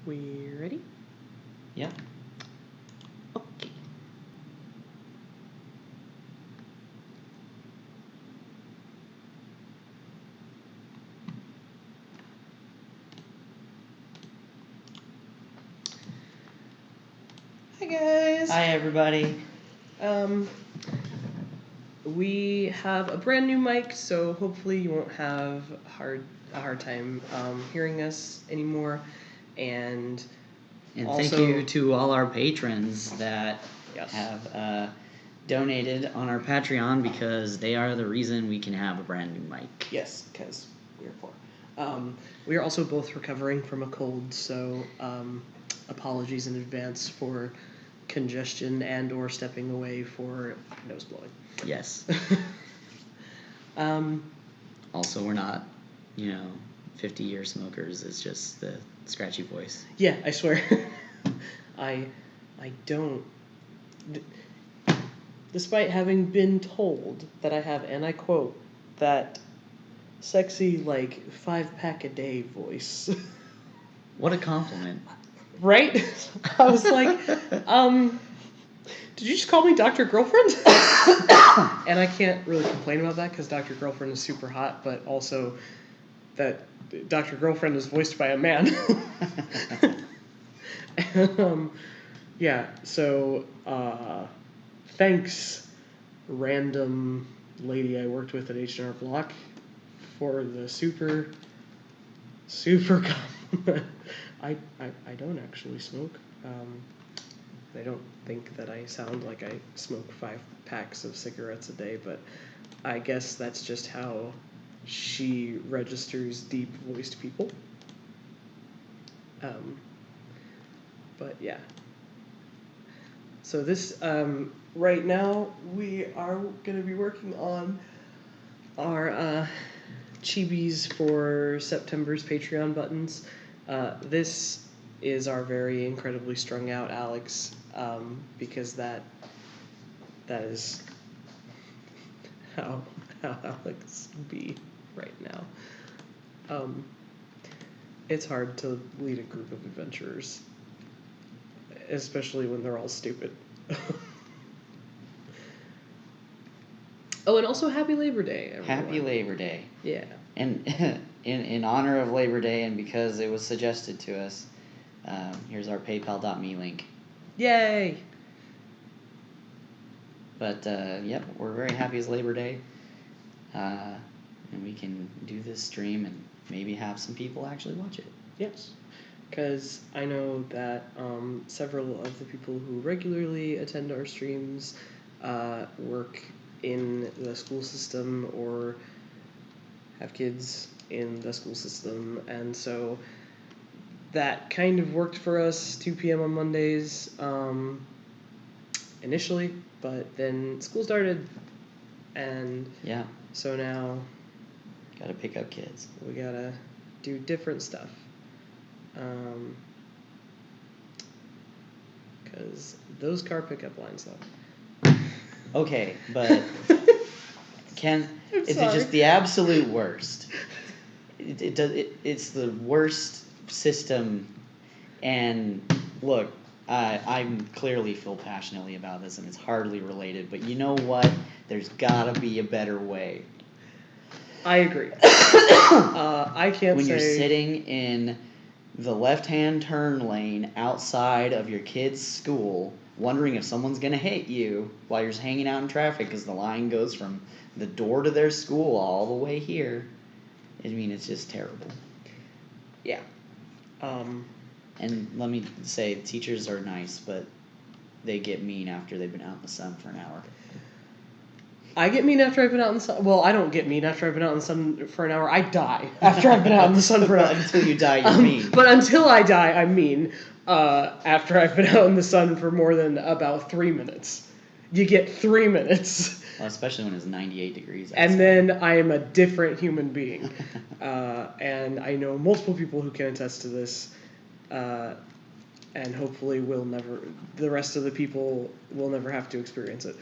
We ready? Yep. Okay. Hi guys. Hi everybody. We have a brand new mic, so hopefully you won't have a hard time hearing us anymore. And Thank you to all our patrons that have donated on our Patreon, because they are the reason we can have a brand new mic. Yes, because we are poor. We are also both recovering from a cold, so apologies in advance for congestion and or stepping away for nose blowing. Yes. Also, we're not, 50-year smokers. It's just the scratchy voice. Yeah, I swear. I don't. Despite having been told that I have, and I quote, that sexy, 5-pack-a-day voice. What a compliment. Right? I was like, did you just call me Dr. Girlfriend? And I can't really complain about that because Dr. Girlfriend is super hot, but also that Dr. Girlfriend is voiced by a man. Yeah, so thanks, random lady I worked with at H&R Block, for the super compliment. I don't actually smoke. I don't think that I sound like I smoke 5 packs of cigarettes a day, but I guess that's just how she registers deep-voiced people. But yeah. So this, right now, we are going to be working on our chibis for September's Patreon buttons. This is our very incredibly strung out Alex, because that is how Alex be right now. It's hard to lead a group of adventurers, especially when they're all stupid. Oh, and also Happy Labor Day, everyone. Happy Labor Day. Yeah. And in honor of Labor Day, and because it was suggested to us, here's our PayPal.me link. Yay! But, yep, we're very happy it's Labor Day. And we can do this stream and maybe have some people actually watch it. Yes. Because I know that several of the people who regularly attend our streams work in the school system or have kids in the school system, and so that kind of worked for us, 2 p.m. on Mondays initially, but then school started, and yeah, so now gotta pick up kids. We gotta do different stuff. Because those car pickup lines, though. Okay, but is it just the absolute worst? It's the worst system. And look, I clearly feel passionately about this, and it's hardly related. But you know what? There's gotta be a better way. I agree. I can't when say... you're sitting in the left-hand turn lane outside of your kid's school, wondering if someone's going to hit you while you're just hanging out in traffic because the line goes from the door to their school all the way here. I mean, it's just terrible. Yeah. And let me say, teachers are nice, but they get mean after they've been out in the sun for an hour. I get mean after I've been out in the sun. Well, I don't get mean after I've been out in the sun for an hour. I die after I've been out in the sun for an hour. Until you die, you're mean. But until I die, I'm mean after I've been out in the sun for more than about 3 minutes. You get 3 minutes. Well, especially when it's 98 degrees outside. And then I am a different human being. And I know multiple people who can attest to this. And hopefully the rest of the people will never have to experience it.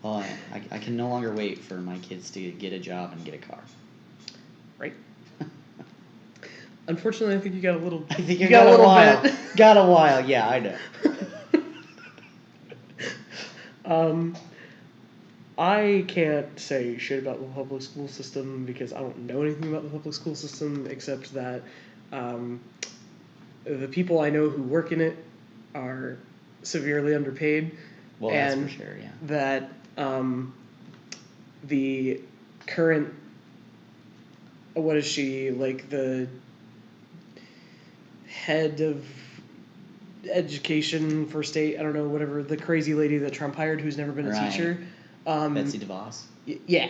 Well, I can no longer wait for my kids to get a job and get a car. Right. Unfortunately, I think you got a little. I think you got a little while. bit. Got a while. Yeah, I know. I can't say shit about the public school system because I don't know anything about the public school system except that the people I know who work in it are severely underpaid. Well, and that's for sure, yeah. That the current, what is she, like the head of education for state, I don't know, whatever, the crazy lady that Trump hired who's never been a Right. teacher. Betsy DeVos. Yeah.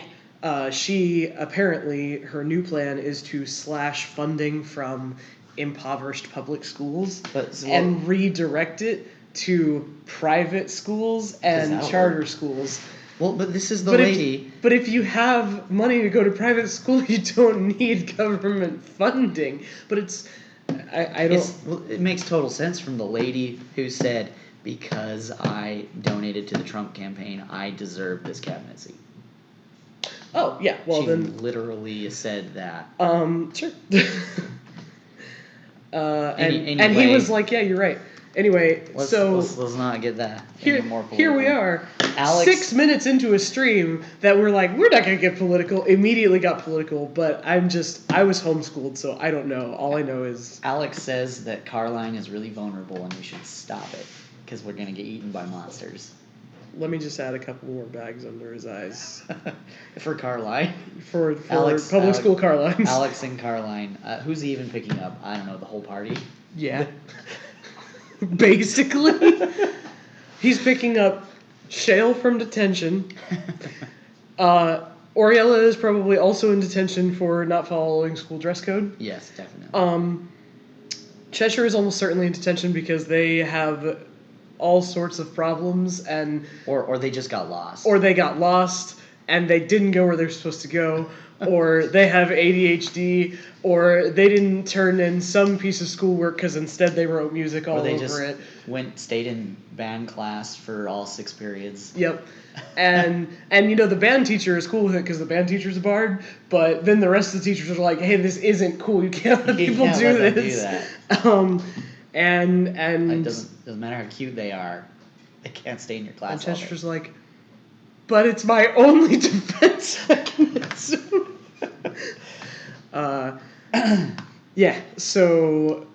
She apparently, her new plan is to slash funding from impoverished public schools and redirect it to private schools and charter schools. Well, but this is the lady. But if you have money to go to private school, you don't need government funding. But it's, I don't. Well, it makes total sense from the lady who said, because I donated to the Trump campaign, I deserve this cabinet seat. Oh, yeah, well she then. Literally said that. Sure. Anyway, and he was like, yeah, you're right. Anyway, let's not get that here, more political. Here we are, Alex, 6 minutes into a stream that we're like, we're not going to get political, immediately got political, but I was homeschooled, so I don't know. All I know is... Alex says that Carline is really vulnerable and we should stop it, because we're going to get eaten by monsters. Let me just add a couple more bags under his eyes. For Carline? For public school Carlines. Alex and Carline. Who's he even picking up? I don't know, the whole party? Yeah. Basically. He's picking up Shale from detention. Oriella is probably also in detention for not following school dress code. Yes, definitely. Cheshire is almost certainly in detention because they have all sorts of problems, and or they just got lost. Or they got lost and they didn't go where they're supposed to go, or they have ADHD, or they didn't turn in some piece of schoolwork because instead they wrote music all over it. Or they just stayed in band class for all 6 periods. Yep. And the band teacher is cool with it because the band teacher's a bard, but then the rest of the teachers are like, hey, this isn't cool. You can't let people do this. And it doesn't matter how cute they are, they can't stay in your class. And Chester's like, but it's my only defense mechanism. Yeah. So.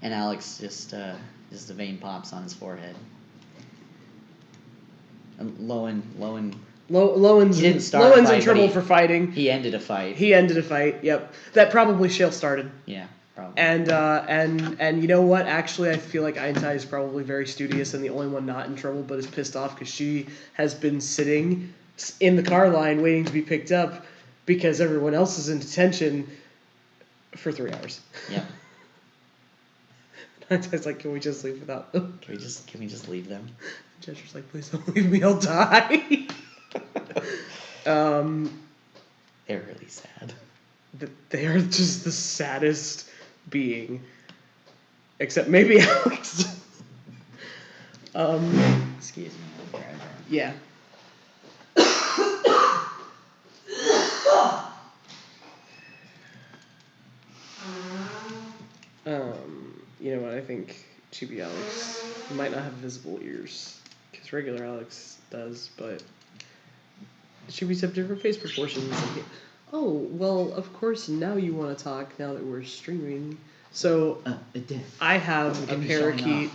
And Alex just the vein pops on his forehead. And Lowen Lowen's in trouble for fighting. He ended a fight. Yep. That probably Shale started. Yeah, probably. And you know what? Actually, I feel like Eintai is probably very studious and the only one not in trouble, but is pissed off because she has been sitting in the car line waiting to be picked up because everyone else is in detention for 3 hours. Yeah. Eintai's like, can we just leave without them? Can we just leave them? Chester's like, please don't leave me, I'll die. They're really sad. They are just the saddest being. Except maybe Alex. Excuse me. Yeah. You know what? I think Chibi Alex might not have visible ears, because regular Alex does, but Chibis have different face proportions. Like, oh, well, of course, now you want to talk now that we're streaming. So, I have a parakeet,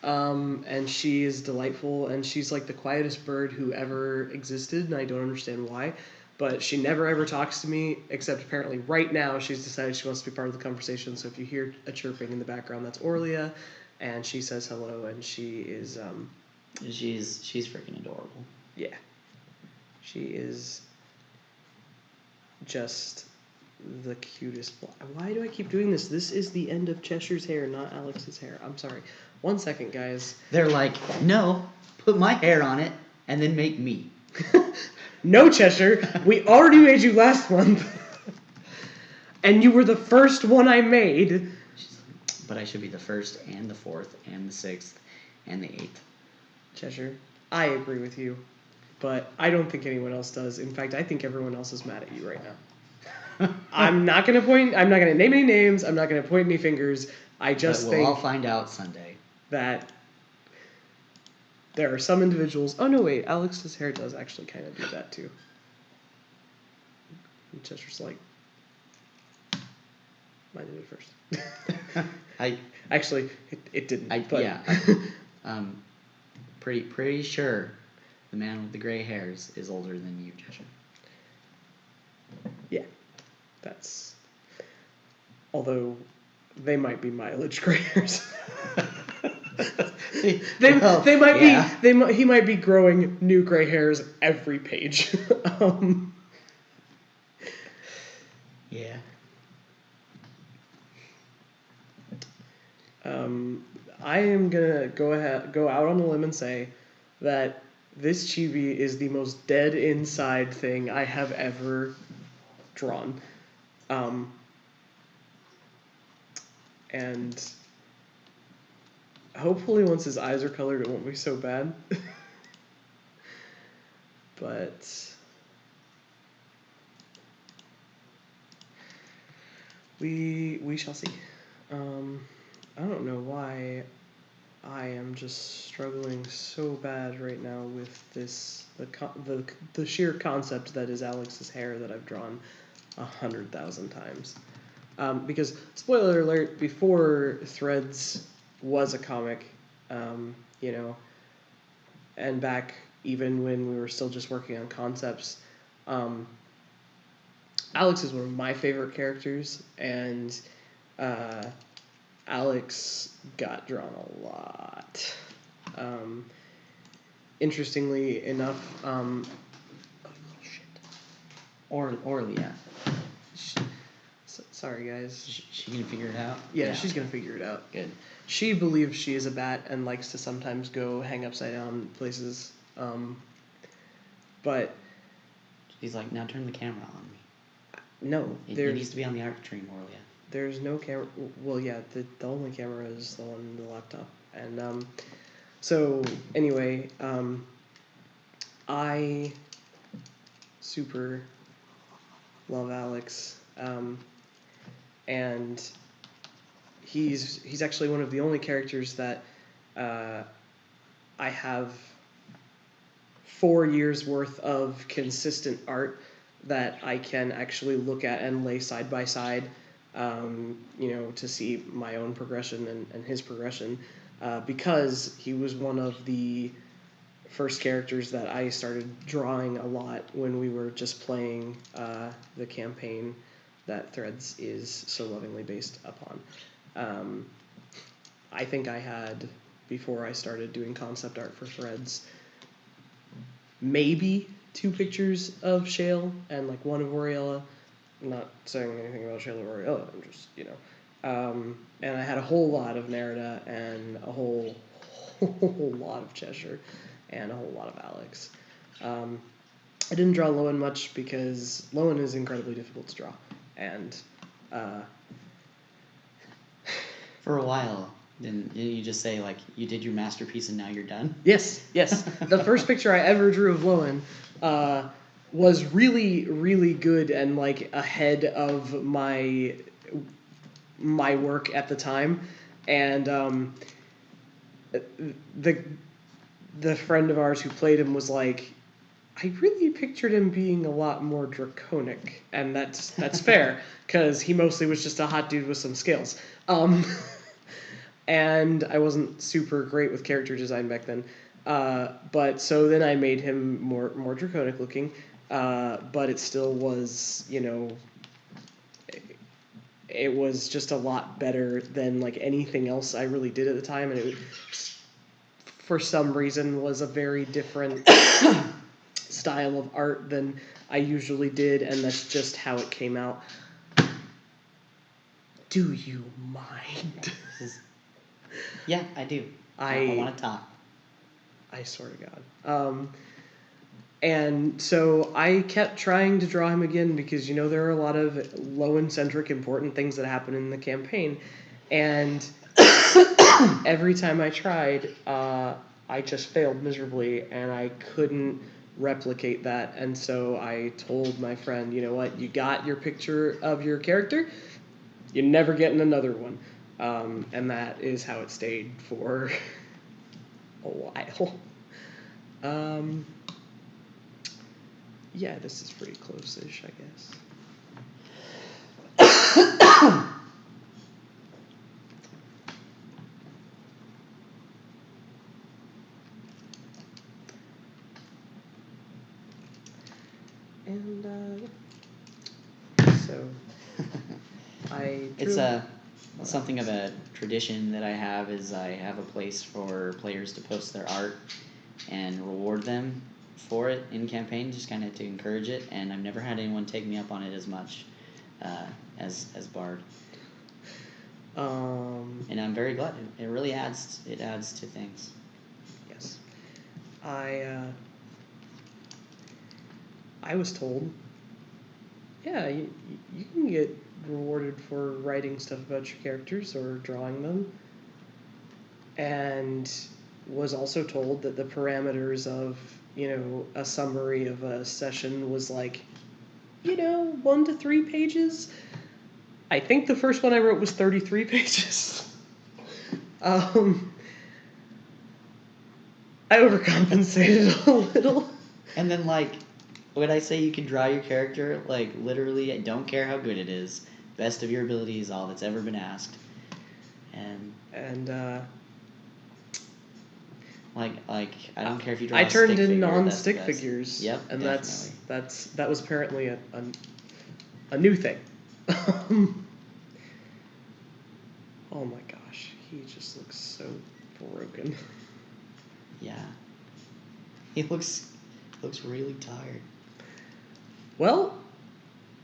and she is delightful, and she's like the quietest bird who ever existed, and I don't understand why. But she never ever talks to me, except apparently right now she's decided she wants to be part of the conversation. So if you hear a chirping in the background, that's Orlia, and she says hello, and she is she's freaking adorable. Yeah, she is just the cutest. Why do I keep doing this? This is the end of Cheshire's hair, not Alex's hair. I'm sorry. 1 second, guys. They're like, no, put my hair on it, and then make me. No, Cheshire, we already made you last month. And you were the first one I made. But I should be the first and the 4th and the 6th and the 8th. Cheshire, I agree with you. But I don't think anyone else does. In fact, I think everyone else is mad at you right now. I'm not gonna name any names. I'm not gonna point any fingers. I just but think we'll all find out Sunday. that there are some individuals. Oh no, wait. Alex's hair does actually kind of do that too. Chester's like, mine did it first. I actually it didn't. I'm pretty sure the man with the gray hairs is older than you, Cheshire. Yeah, that's. Although they might be mileage gray hairs. They might be he might be growing new gray hairs every page. Yeah. I am gonna go out on a limb and say that this chibi is the most dead inside thing I have ever drawn. And hopefully once his eyes are colored it won't be so bad. But we shall see. I don't know why I am just struggling so bad right now with this the sheer concept that is Alex's hair that I've drawn 100,000 times. Because spoiler alert, before Threads was a comic, you know, and back even when we were still just working on concepts, Alex is one of my favorite characters, and Alex got drawn a lot. Interestingly enough, oh, shit. Or Leah. Sorry, guys. She gonna figure it out? Yeah, she's gonna figure it out. Good. She believes she is a bat and likes to sometimes go hang upside down places. But he's like, now turn the camera on me. No, it needs to be on the art stream, Orlia. There's no camera. Well, yeah, the only camera is the one in the laptop. And so anyway, I super love Alex, and he's actually one of the only characters that I have 4 years worth of consistent art that I can actually look at and lay side by side, to see my own progression and his progression, because he was one of the first characters that I started drawing a lot when we were just playing the campaign that Threads is so lovingly based upon. I think I had, before I started doing concept art for Threads, maybe 2 pictures of Shale and like 1 of Oriella. I'm not saying anything about Shale or Oriella, I'm just, and I had a whole lot of Nerida and a whole lot of Cheshire and a whole lot of Alex. I didn't draw Lowen much because Lowen is incredibly difficult to draw, and for a while, didn't you just say, like, you did your masterpiece and now you're done? Yes. The first picture I ever drew of Lowen was really, really good and, like, ahead of my work at the time. And the friend of ours who played him was like, I really pictured him being a lot more draconic, and that's fair, because he mostly was just a hot dude with some skills. And I wasn't super great with character design back then. But so then I made him more draconic looking, but it still was, it was just a lot better than like anything else I really did at the time, and it for some reason was a very different style of art than I usually did, and that's just how it came out. Do you mind? Yeah, I do. I want to talk. I swear to God. And so I kept trying to draw him again because, there are a lot of Lowen-centric important things that happen in the campaign. And every time I tried, I just failed miserably, and I couldn't replicate that. And so I told my friend, you know what, you got your picture of your character, you're never getting another one. And that is how it stayed for a while. Yeah, this is pretty close-ish, I guess. And so I It's something of a tradition that I have is I have a place for players to post their art and reward them for it in campaign, just kind of to encourage it. And I've never had anyone take me up on it as much as Bard. And I'm very glad. It really adds to things. Yes. I was told, yeah, you can get rewarded for writing stuff about your characters or drawing them. And was also told that the parameters of, a summary of a session was like, 1 to 3 pages. I think the first one I wrote was 33 pages. I overcompensated a little. And then, when I say you can draw your character, literally, I don't care how good it is. Best of your ability is all that's ever been asked. And I don't care if you draw. I turned in figure, non-stick figures. Yep, and definitely. that was apparently a new thing. Oh my gosh, he just looks so broken. Yeah, he looks really tired. Well,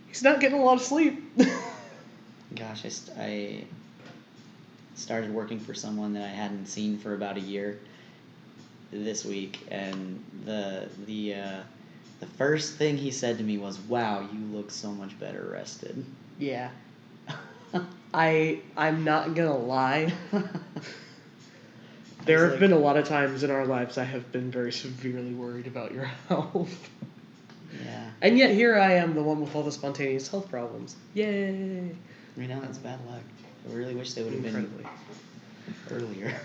he's not getting a lot of sleep. Gosh, I started working for someone that I hadn't seen for about a year this week, and the first thing he said to me was, "Wow, you look so much better rested." Yeah. I'm not gonna lie. There have been a lot of times in our lives I have been very severely worried about your health. Yeah. And yet here I am, the one with all the spontaneous health problems. Yay! I know, that's bad luck. I really wish they would have been earlier.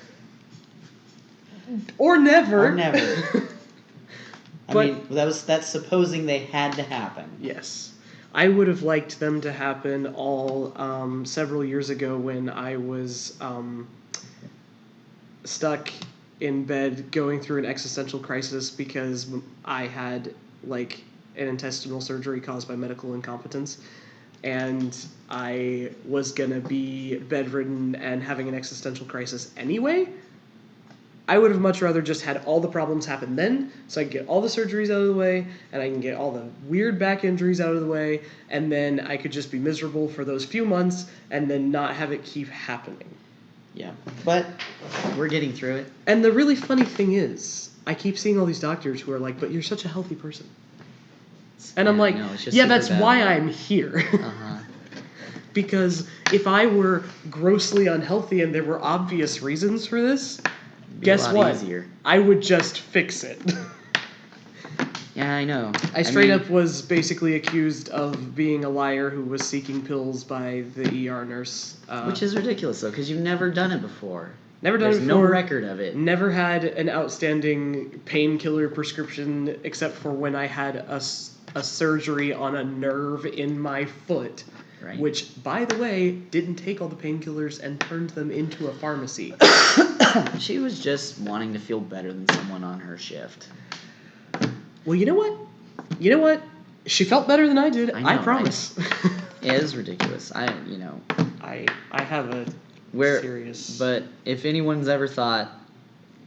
Or never. Or never. I mean, that's supposing they had to happen. Yes. I would have liked them to happen all several years ago when I was stuck in bed going through an existential crisis because I had an intestinal surgery caused by medical incompetence, and I was gonna be bedridden and having an existential crisis anyway. I would have much rather just had all the problems happen then, so I can get all the surgeries out of the way, and I can get all the weird back injuries out of the way, and then I could just be miserable for those few months, and then not have it keep happening. Yeah, but we're getting through it. And the really funny thing is, I keep seeing all these doctors who are like, but you're such a healthy person. And I'm like, yeah, that's why I'm here. Uh-huh. Because if I were grossly unhealthy and there were obvious reasons for this, guess what? Easier. I would just fix it. Yeah, I know. I straight up was basically accused of being a liar who was seeking pills by the ER nurse. Which is ridiculous, though, because you've never done it before. Never done it before. There's no record of it. Never had an outstanding painkiller prescription except for when I had a surgery on a nerve in my foot. Right. Which, by the way, didn't take all the painkillers and turned them into a pharmacy. She was just wanting to feel better than someone on her shift. Well, you know what? She felt better than I did. I promise. Right? It is ridiculous. I have a serious... But if anyone's ever thought,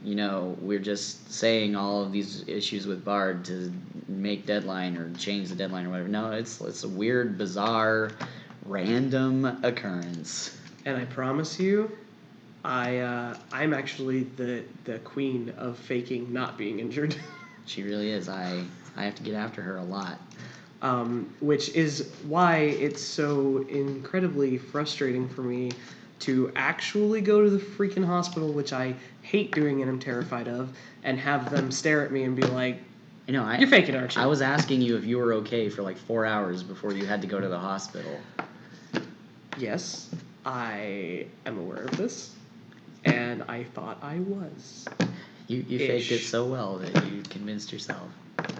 we're just saying all of these issues with Bard to make deadline or change the deadline or whatever. No, it's a weird, bizarre, random occurrence. And I promise you, I'm actually the queen of faking not being injured. She really is. I have to get after her a lot. Which is why it's so incredibly frustrating for me to actually go to the freaking hospital, which I hate doing and am terrified of, and have them stare at me and be like, I know. You're faking, aren't you? I was asking you if you were okay for like 4 hours before you had to go to the hospital. Yes, I am aware of this, and I thought I was. You faked it so well that you convinced yourself.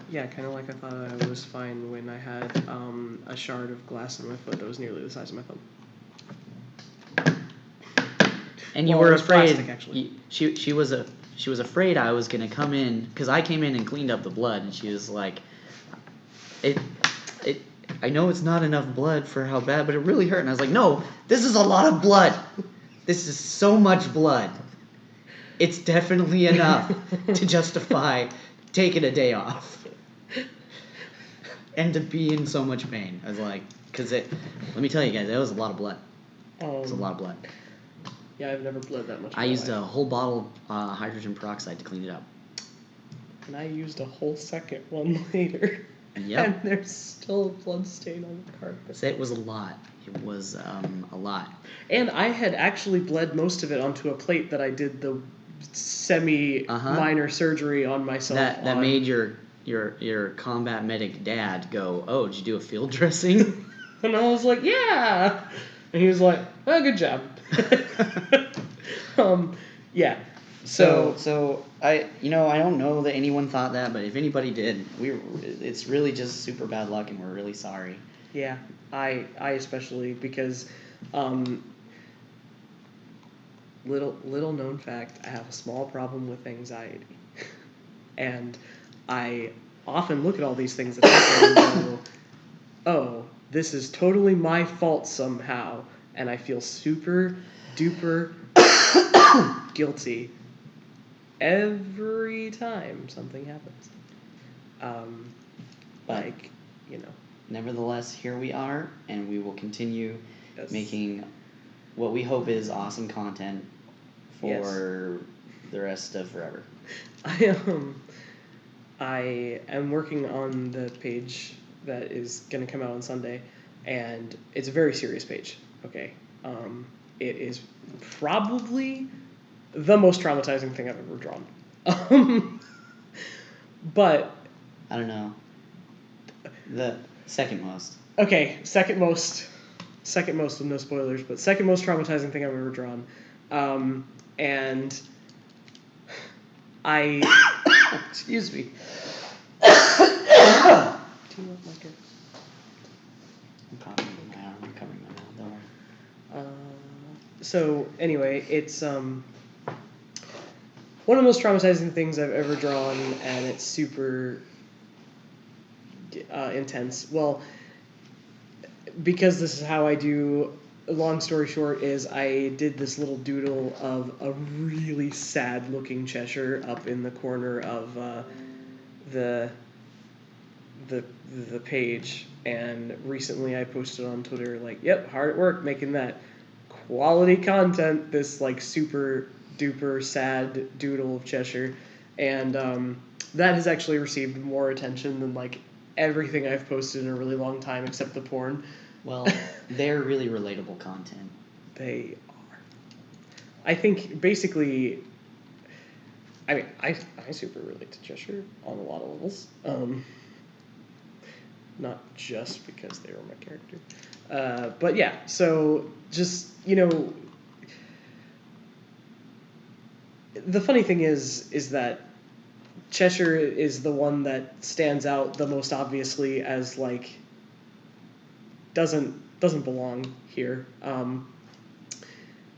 Yeah, kind of like I thought I was fine when I had a shard of glass in my foot that was nearly the size of my thumb. And you were afraid. Plastic, actually. She was afraid I was gonna come in because I came in and cleaned up the blood, and she was like, I know it's not enough blood for how bad, but it really hurt. And I was like, no, this is a lot of blood. This is so much blood. It's definitely enough to justify taking a day off and to be in so much pain. I was like, let me tell you guys, that was a lot of blood. It was a lot of blood. Yeah, I've never bled that much. I used a whole bottle of hydrogen peroxide to clean it up. And I used a whole second one later. Yep. And there's still a blood stain on the carpet. So it was a lot. It was a lot. And I had actually bled most of it onto a plate that I did the semi-minor surgery on myself. That made your combat medic dad go, oh, did you do a field dressing? And I was like, yeah. And he was like, oh, good job. Yeah. So I don't know that anyone thought that, but if anybody did, it's really just super bad luck, and we're really sorry. Yeah, I especially, because little known fact, I have a small problem with anxiety, and I often look at all these things that happen and go, oh, this is totally my fault somehow, and I feel super duper guilty every time something happens. Nevertheless, here we are, and we will continue making what we hope is awesome content for the rest of forever. I am working on the page that is going to come out on Sunday, and it's a very serious page. Okay, it is probably the most traumatizing thing I've ever drawn. But I don't know. The second most. Okay, second most with no spoilers, but second most traumatizing thing I've ever drawn. And I excuse me. Do you want like a... I'm covering my arm. I'm covering my mouth. Don't worry. So anyway, it's one of the most traumatizing things I've ever drawn, and it's super intense. Well, because this is how I do. Long story short is I did this little doodle of a really sad-looking Cheshire up in the corner of the page, and recently I posted on Twitter like, "Yep, hard at work making that quality content." This like super duper sad doodle of Cheshire, and that has actually received more attention than like everything I've posted in a really long time, except the porn. Well, they're really relatable content. They are. I think basically, I mean, I super relate to Cheshire on a lot of levels. Not just because they were my character. But yeah, so just, the funny thing is that Cheshire is the one that stands out the most obviously as like doesn't belong here,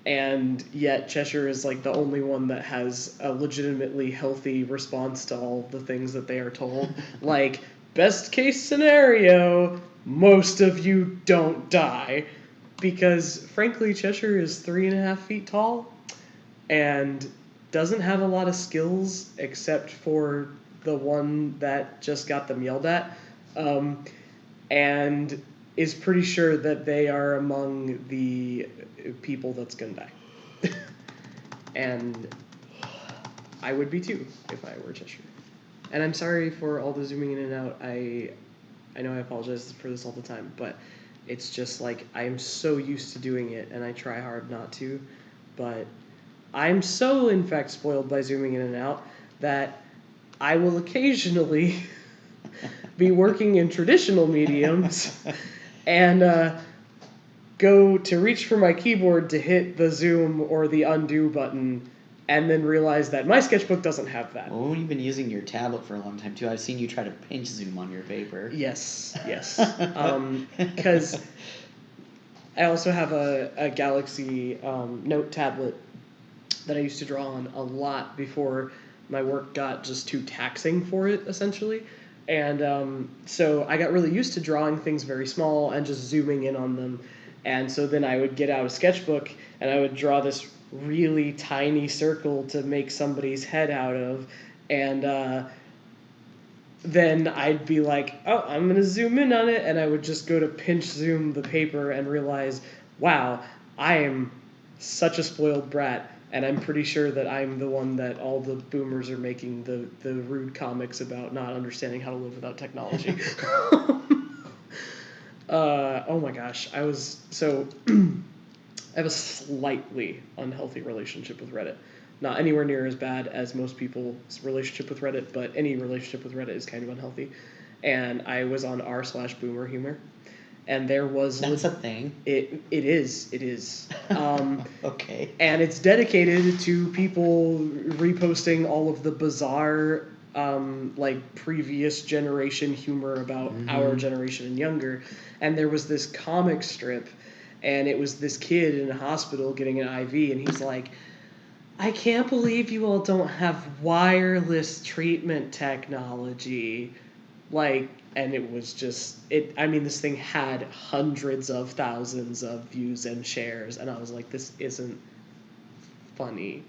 and yet Cheshire is like the only one that has a legitimately healthy response to all the things that they are told. Like, best case scenario, most of you don't die, because frankly Cheshire is 3.5 feet tall and doesn't have a lot of skills except for the one that just got them yelled at, and is pretty sure that they are among the people that's gonna die. And I would be too if I were Cheshire. And I'm sorry for all the zooming in and out. I know I apologize for this all the time, but it's just like I'm so used to doing it, and I try hard not to. But I'm so, in fact, spoiled by zooming in and out that I will occasionally be working in traditional mediums and go to reach for my keyboard to hit the zoom or the undo button and then realize that my sketchbook doesn't have that. Well, you've been using your tablet for a long time too. I've seen you try to pinch zoom on your paper. Yes. Because I also have a Galaxy Note tablet that I used to draw on a lot before my work got just too taxing for it, essentially. And so I got really used to drawing things very small and just zooming in on them. And so then I would get out a sketchbook and I would draw this really tiny circle to make somebody's head out of. And then I'd be like, oh, I'm going to zoom in on it. And I would just go to pinch zoom the paper and realize, wow, I am such a spoiled brat. And I'm pretty sure that I'm the one that all the boomers are making the rude comics about not understanding how to live without technology. Oh my gosh. I have a slightly unhealthy relationship with Reddit. Not anywhere near as bad as most people's relationship with Reddit, but any relationship with Reddit is kind of unhealthy. And I was on r/boomer humor. And there was... That's a thing. It is. Okay. And it's dedicated to people reposting all of the bizarre, previous generation humor about our generation and younger. And there was this comic strip, and it was this kid in a hospital getting an IV, and he's like, I can't believe you all don't have wireless treatment technology. And it was just, this thing had hundreds of thousands of views and shares, and I was like, this isn't funny.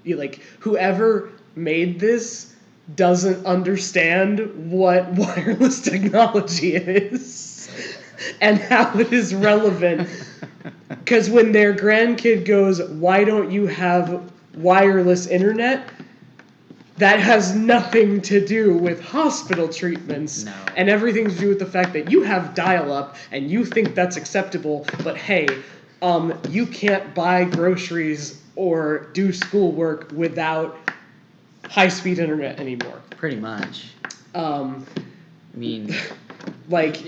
Whoever made this doesn't understand what wireless technology is and how it is relevant. Because when their grandkid goes, why don't you have wireless internet? That has nothing to do with hospital treatments. No. And everything to do with the fact that you have dial-up and you think that's acceptable, but hey, you can't buy groceries or do schoolwork without high-speed internet anymore. Pretty much.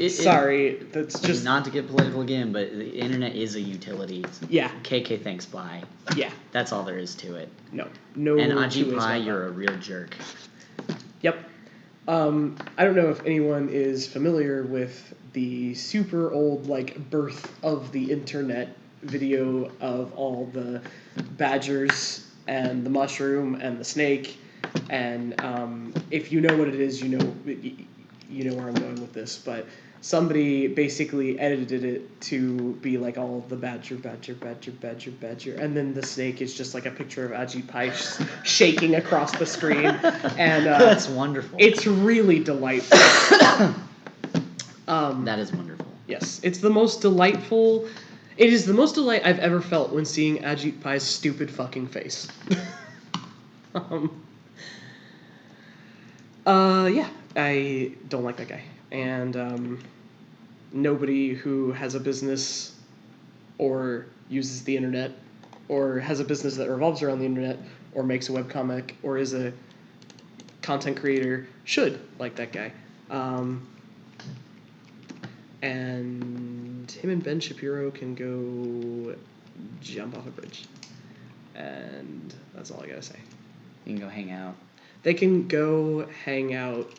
Sorry, that's just... Not to get political again, but the internet is a utility. Yeah. KK thanks, bye. Yeah. That's all there is to it. No. And Ajit Pai, you're a real jerk. Yep. I don't know if anyone is familiar with the super old, birth of the internet video of all the badgers and the mushroom and the snake. And if you know what it is, you know where I'm going with this. But somebody basically edited it to be like all the badger, and then the snake is just like a picture of Ajit Pai shaking across the screen. And that's wonderful. It's really delightful. That is wonderful. Yes, it's the most delightful. It is the most delight I've ever felt when seeing Ajit Pai's stupid fucking face. Yeah, I don't like that guy. And nobody who has a business or uses the internet or has a business that revolves around the internet or makes a webcomic or is a content creator should like that guy. And him and Ben Shapiro can go jump off a bridge. And that's all I gotta say. You can go hang out. They can go hang out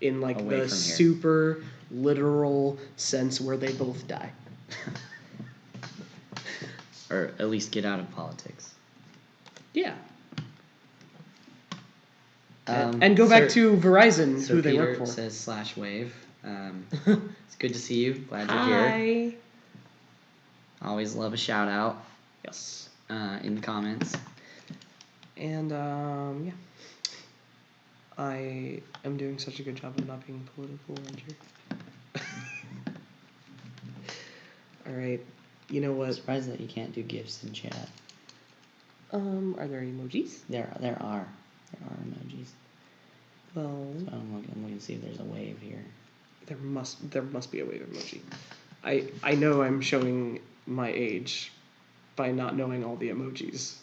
in the super literal sense where they both die. Or at least get out of politics. Yeah. And go back to Verizon, Sir who they Peter work for. Says /wave. It's good to see you. Glad you're here. Always love a shout out. Yes. In the comments. And yeah. I am doing such a good job of not being political around here. Alright. You know what? I'm surprised that you can't do GIFs in chat. Are there emojis? There are emojis. Well, so I'm looking to see if there's a wave here. There must be a wave emoji. I know I'm showing my age by not knowing all the emojis,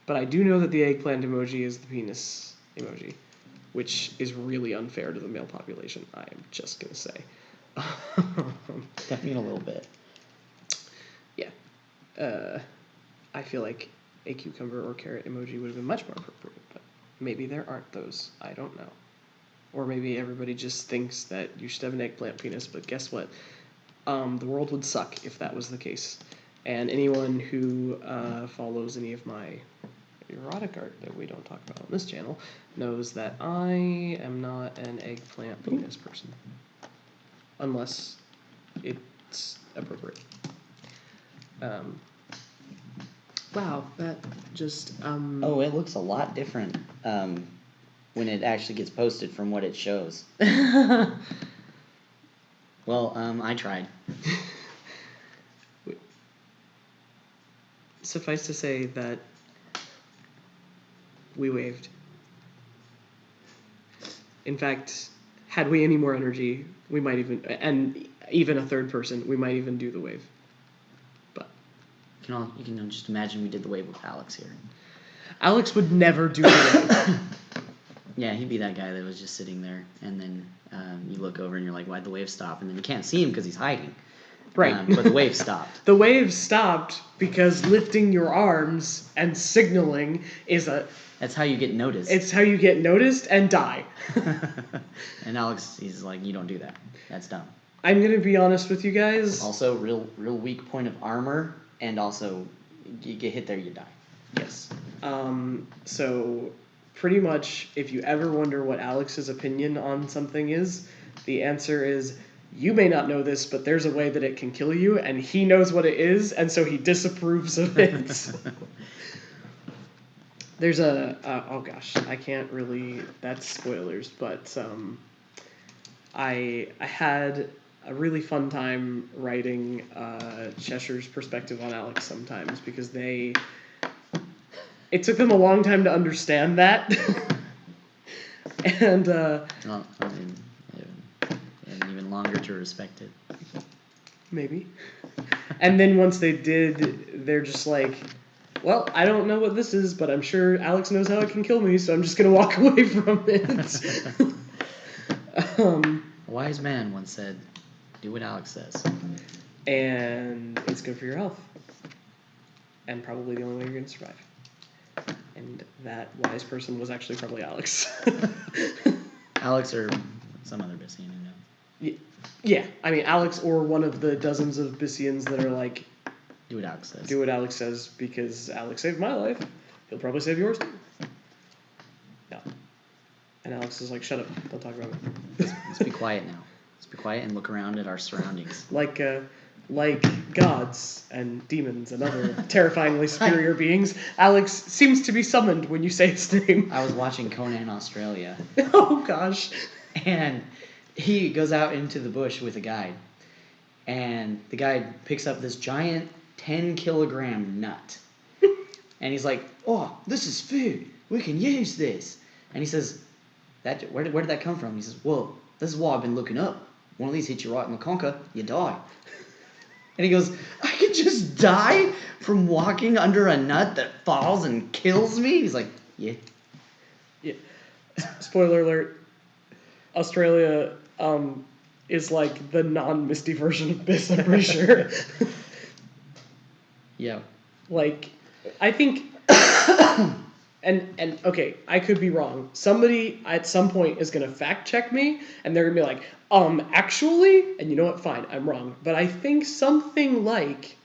but I do know that the eggplant emoji is the penis emoji. which is really unfair to the male population. I am just gonna say. That mean a little bit. Yeah. I feel like a cucumber or carrot emoji would have been much more appropriate, but maybe there aren't those. I don't know. Or maybe everybody just thinks that you should have an eggplant penis, but guess what? The world would suck if that was the case. And anyone who follows any of my erotic art that we don't talk about on this channel knows that I am not an eggplant penis person. Unless it's appropriate. Wow, that just... Oh, it looks a lot different when it actually gets posted from what it shows. Well, I tried. Suffice to say that we waved. In fact, had we any more energy, we might even... And even a third person, we might even do the wave. But... You can just imagine we did the wave with Alex here. Alex would never do the wave. Yeah, he'd be that guy that was just sitting there, and then you look over and you're like, why'd the wave stop? And then you can't see him because he's hiding. Right. But the wave stopped. The wave stopped because lifting your arms and signaling is That's how you get noticed. It's how you get noticed and die. And Alex, he's like, you don't do that. That's dumb. I'm going to be honest with you guys. Also, real weak point of armor, and also, you get hit there, you die. Yes. So, pretty much, if you ever wonder what Alex's opinion on something is, the answer is, you may not know this, but there's a way that it can kill you, and he knows what it is, and so he disapproves of it. There's oh gosh, I can't really, that's spoilers, but I had a really fun time writing Cheshire's perspective on Alex sometimes, because it took them a long time to understand that. And Well, I mean, and even longer to respect it. Maybe. And then once they did, they're just like, well, I don't know what this is, but I'm sure Alex knows how it can kill me, so I'm just going to walk away from it. A wise man once said, do what Alex says. And it's good for your health. And probably the only way you're going to survive. And that wise person was actually probably Alex. Alex or some other Byssian, Yeah, I mean, Alex or one of the dozens of Byssians that are like, do what Alex says. Do what Alex says, because Alex saved my life. He'll probably save yours too. Yeah. And Alex is like, shut up, don't talk about it. Let's be quiet now. Let's be quiet and look around at our surroundings. Like gods and demons and other terrifyingly superior beings, Alex seems to be summoned when you say his name. I was watching Conan Australia. Oh gosh. And he goes out into the bush with a guide. And the guide picks up this giant 10-kilogram nut. And he's like, oh, this is food. We can use this. And he says, where did that come from? He says, well, this is what I've been looking up. One of these hits you right in the conker, you die. And he goes, I could just die from walking under a nut that falls and kills me? He's like, yeah. Yeah. Spoiler alert. Australia is like the non-Misty version of this, I'm pretty sure. Yeah. Like, I think... And okay, I could be wrong. Somebody at some point is going to fact check me, and they're going to be like, actually? And you know what? Fine, I'm wrong. But I think something like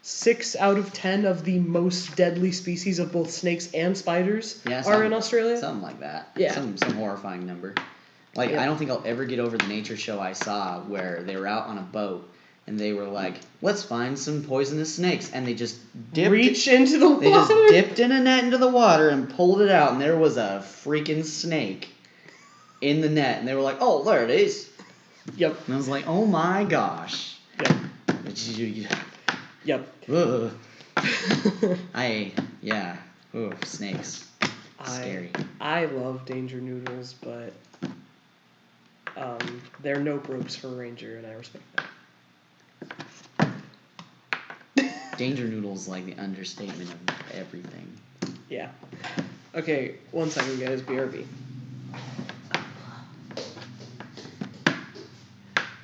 6 out of 10 of the most deadly species of both snakes and spiders are in Australia. Something like that. Yeah. Some horrifying number. Like, yeah. I don't think I'll ever get over the nature show I saw where they were out on a boat, and they were like, let's find some poisonous snakes. And they just dipped into the water. They just dipped in a net into the water and pulled it out, and there was a freaking snake in the net. And they were like, oh, there it is. Yep. And I was like, oh my gosh. Yep. Yep. Ugh. Yeah. Ooh, snakes. Scary. I love Danger Noodles, but they're nope ropes for a ranger, and I respect that. Danger Noodles like the understatement of everything. Yeah. Okay, 1 second, guys. BRB.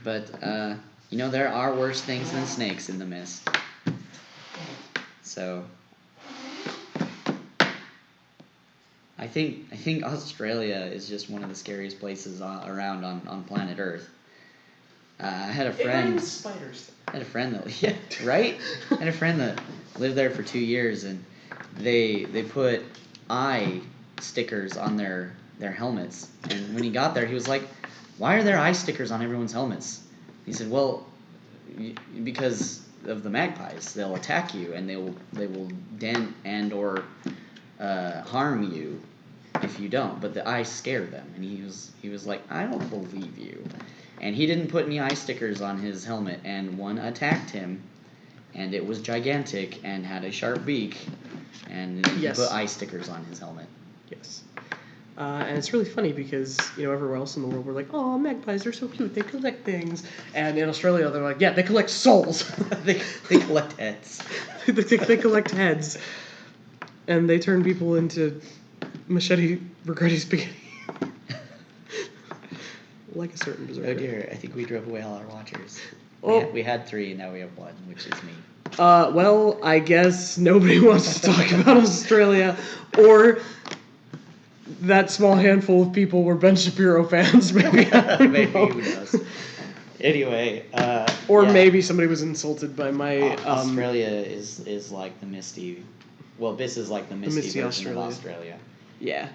But there are worse things than snakes in the mist. So I think Australia is just one of the scariest places around on planet Earth. I had a friend. Spiders. I had a friend that yeah, right. I had a friend that lived there for 2 years, and they put eye stickers on their helmets. And when he got there, he was like, "Why are there eye stickers on everyone's helmets?" He said, "Well, because of the magpies. They'll attack you, and they will dent and or harm you if you don't. But the eyes scare them." And he was like, "I don't believe you." And he didn't put any eye stickers on his helmet, and one attacked him, and it was gigantic and had a sharp beak, and he put eye stickers on his helmet. Yes. And it's really funny because, everywhere else in the world we're like, oh, magpies, they're so cute, they collect things. And in Australia, they're like, yeah, they collect souls. they collect heads. they collect heads. And they turn people into machete rigatoni spaghetti. Like a certain berserker. Oh dear, I think we drove away all our watchers. Oh. We had 3, and now we have 1, which is me. Well, I guess nobody wants to talk about Australia, or that small handful of people were Ben Shapiro fans, maybe. Maybe, who knows. Anyway, or maybe somebody was insulted by my... Australia is like the misty... Well, this is like the misty version of Australia. Yeah.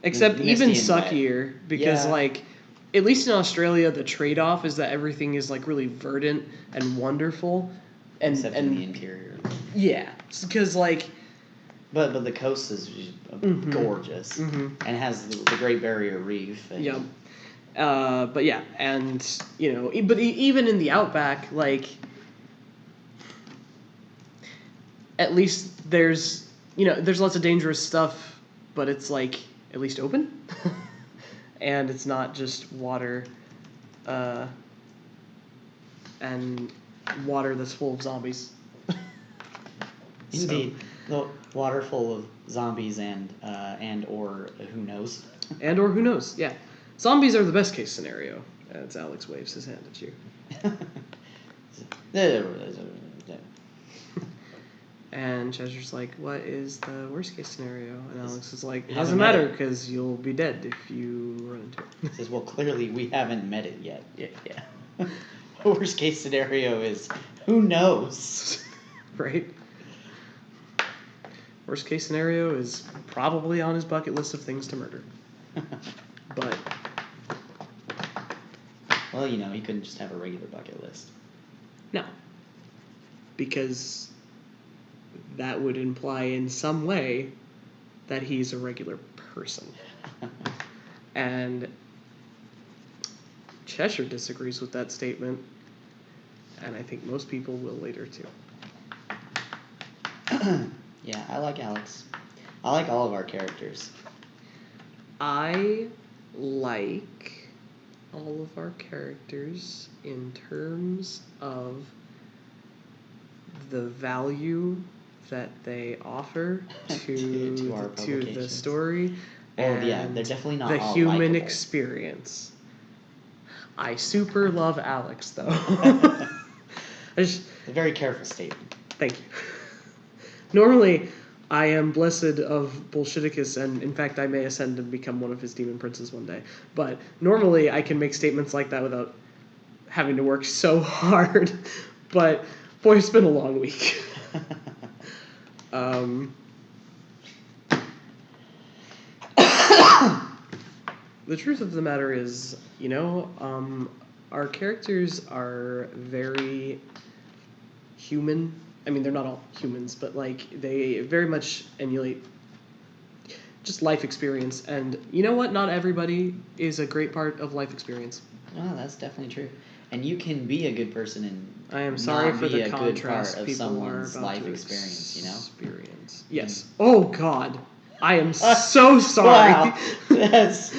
Except even suckier, because, at least in Australia, the trade-off is that everything is, really verdant and wonderful. Except in the interior. Yeah. Because, But the coast is gorgeous, and has the Great Barrier Reef. And yeah. But yeah, and, but even in the outback, at least there's lots of dangerous stuff, but it's, at least open. And it's not just water, and water that's full of zombies. Indeed. Well, water full of zombies and or who knows. And or who knows, yeah. Zombies are the best case scenario, as Alex waves his hand at you. And Chester's like, what is the worst case scenario? And Alex is like, it doesn't matter because you'll be dead if you run into it. He says, well, clearly we haven't met it yet. Yeah. Worst case scenario is, who knows? Right? Worst case scenario is probably on his bucket list of things to murder. But... Well, he couldn't just have a regular bucket list. No. Because that would imply in some way that he's a regular person. And Cheshire disagrees with that statement, and I think most people will later too. Yeah, I like Alex. I like all of our characters. I like all of our characters in terms of the value that they offer to the story. And they're definitely not the all human likable. Experience. I super love Alex, though. A very careful statement. Thank you. Normally, I am blessed of Bolshevikus, and in fact, I may ascend and become one of his demon princes one day. But normally, I can make statements like that without having to work so hard. But boy, it's been a long week. The truth of the matter is, our characters are very human. I mean, they're not all humans, but they very much emulate just life experience. And you know what? Not everybody is a great part of life experience. Oh, that's definitely true. And you can be a good person and I am sorry for the a contrast good part of someone's life experience, Yes. Oh God, I am so sorry. Wow, that's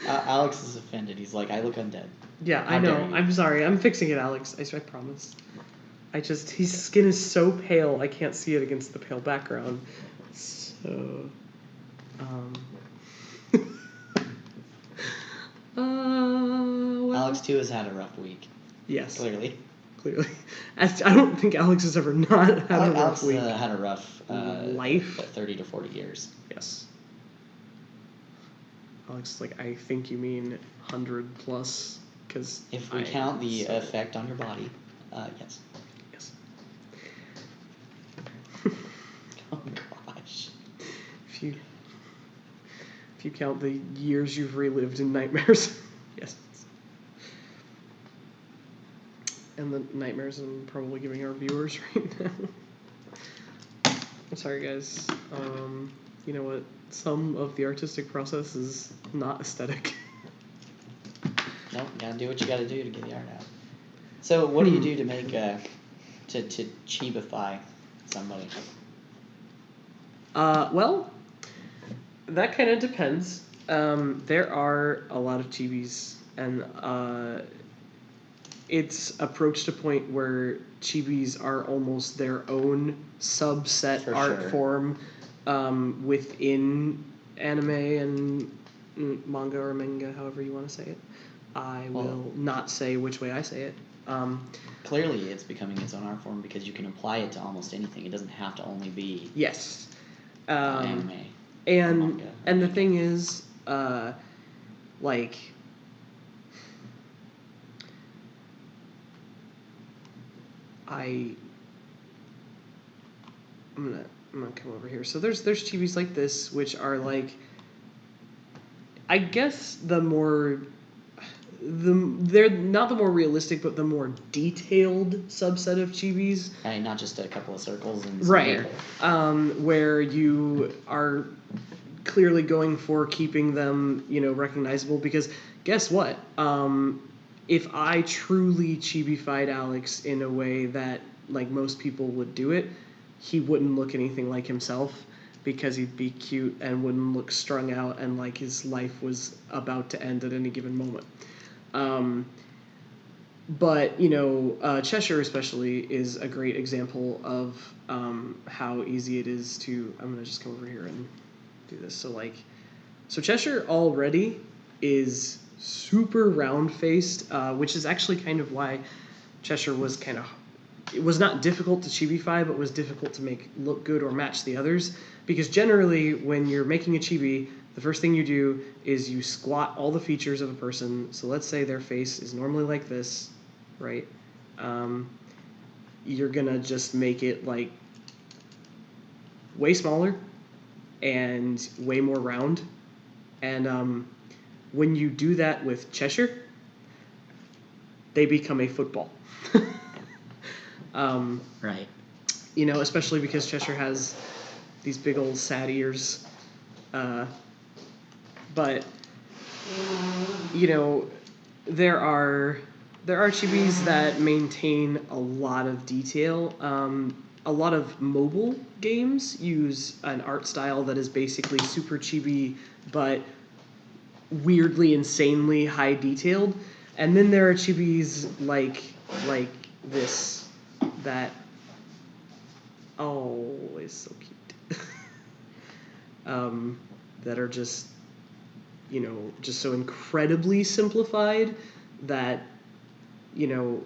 Alex is offended. He's like, I look undead. Yeah, I know. I'm sorry. I'm fixing it, Alex. I promise. His skin is so pale, I can't see it against the pale background. So, Alex too has had a rough week. Yes. Clearly. I don't think Alex has ever not had a rough Alex week. had a rough life. 30 to 40 years. Yes. Alex, like, I think you mean 100 plus, because if we count the effect on your body, yes. Yes. Oh gosh. If you count the years you've relived in nightmares, yes. And the nightmares I'm probably giving our viewers right now. I'm sorry, guys. You know what? Some of the artistic process is not aesthetic. Nope, gotta do what you gotta do to get the art out. So, what do you do to make to chibify somebody? Well, that kind of depends. There are a lot of chibis, and it's approached a point where chibis are almost their own subset For art sure. form within anime and manga or manga, however you want to say it. I will not say which way I say it. Clearly, it's becoming its own art form because you can apply it to almost anything. It doesn't have to only be yes. Anime. And manga, and the thing is, like, I'm gonna come over here. So there's chibis like this, which are like, I guess they're not the more realistic, but the more detailed subset of chibis. Right, not just a couple of circles and right, where you are clearly going for keeping them, recognizable. Because guess what? If I truly chibified Alex in a way that like most people would do it, he wouldn't look anything like himself, because he'd be cute and wouldn't look strung out and like his life was about to end at any given moment. But Cheshire especially is a great example of how easy it is to. I'm gonna just come over here and do this. So Cheshire already is super round faced, which is actually kind of why Cheshire was it was not difficult to chibify, but was difficult to make look good or match the others. Because generally, when you're making a chibi, the first thing you do is you squat all the features of a person. So let's say their face is normally like this, right? You're gonna just make it like way smaller and way more round. And when you do that with Cheshire, they become a football. Right. Especially because Cheshire has these big old sad ears. But there are chibis that maintain a lot of detail. A lot of mobile games use an art style that is basically super chibi, but weirdly, insanely high detailed. And then there are chibis like this that is so cute. That are just just so incredibly simplified that and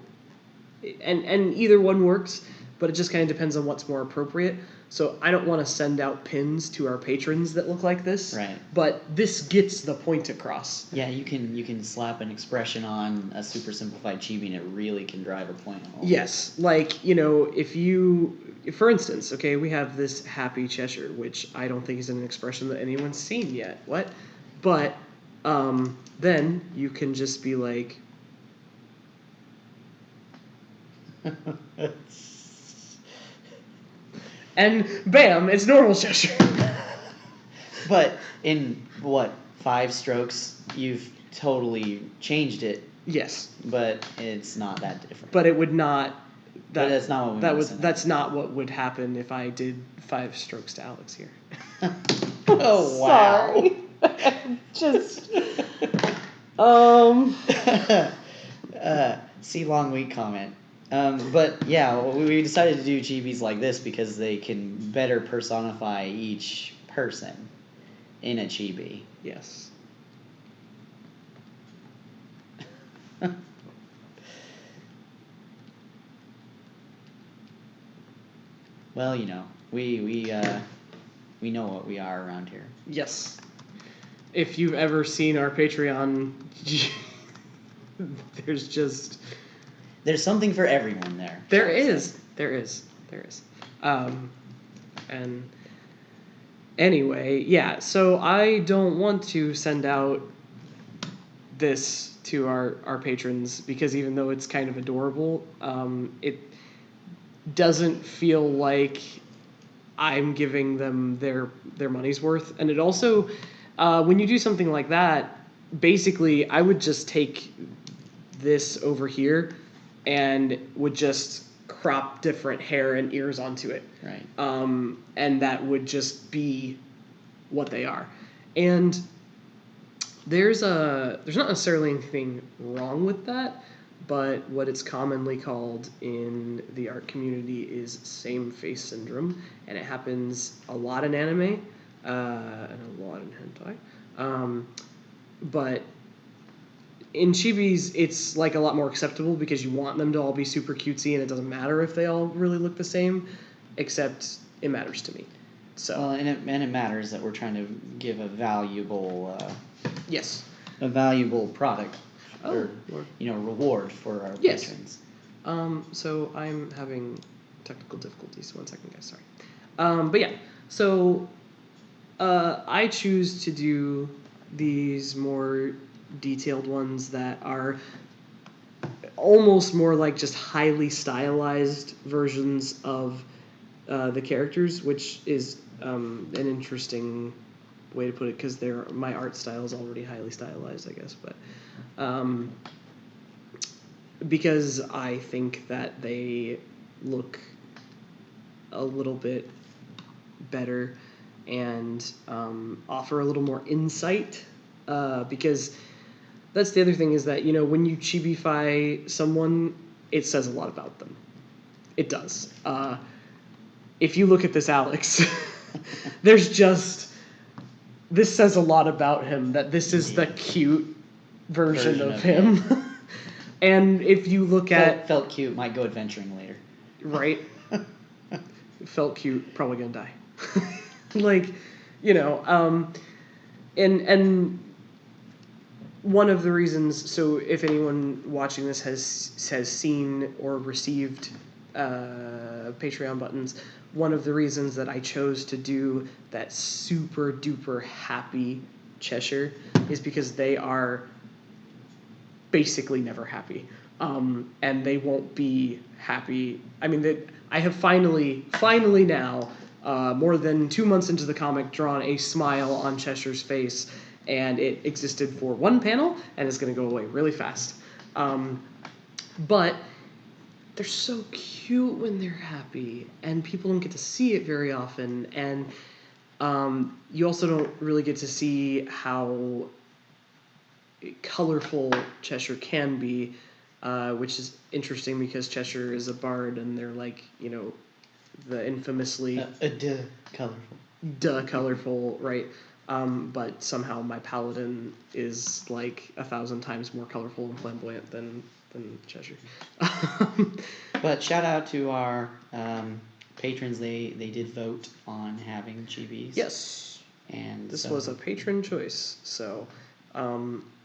either one works, but it just kind of depends on what's more appropriate. So I don't want to send out pins to our patrons that look like this. Right. But this gets the point across. Yeah, you can slap an expression on a super simplified chibi and it really can drive a point home. Yes, like if you, for instance, okay, we have this happy Cheshire, which I don't think is an expression that anyone's seen yet. What? But then you can just be like. And bam, it's normal Cheshire. But in 5 strokes, you've totally changed it. Yes. But it's not that different. But it would not. But that's not what that's not what would happen if I did 5 strokes to Alex here. Oh wow. Sorry. Just. See long week comment. But yeah, we decided to do chibis like this because they can better personify each person in a chibi. Yes. Well, you know, we know what we are around here. Yes. If you've ever seen our Patreon, there's something for everyone there. There is. And anyway, yeah. So I don't want to send out this to our patrons because even though it's kind of adorable, it doesn't feel like I'm giving them their money's worth. And it also, when you do something like that, basically I would just take this over here and would just crop different hair and ears onto it. Right. And that would just be what they are. And there's not necessarily anything wrong with that, but what it's commonly called in the art community is same face syndrome, and it happens a lot in anime, and a lot in hentai. But in chibis, it's like a lot more acceptable because you want them to all be super cutesy, and it doesn't matter if they all really look the same, except it matters to me. So. Well, and it matters that we're trying to give a valuable. Yes. A valuable product. Or Lord. Reward for our patrons. So I'm having technical difficulties. 1 second, guys. Sorry. But yeah. So I choose to do these more detailed ones that are almost more like just highly stylized versions of the characters, which is an interesting way to put it because my art style is already highly stylized, I guess, but because I think that they look a little bit better and offer a little more insight, because that's the other thing is that, when you chibify someone, it says a lot about them. It does. If you look at this Alex, this says a lot about him, that this is the cute version of him. And if you look felt cute, might go adventuring later. Right? Felt cute, probably gonna die. And one of the reasons, so if anyone watching this has seen or received Patreon buttons, one of the reasons that I chose to do that super duper happy Cheshire is because they are basically never happy. And they won't be happy. I mean, I have finally now, more than 2 months into the comic, drawn a smile on Cheshire's face, and it existed for one panel, and it's going to go away really fast. But they're so cute when they're happy, and people don't get to see it very often, and you also don't really get to see how colorful Cheshire can be, which is interesting because Cheshire is a bard, and they're like, the infamously colorful, right? But somehow my paladin is like 1,000 times more colorful and flamboyant than Cheshire. But shout out to our patrons. They did vote on having chibis. Yes. And this was a patron choice. So,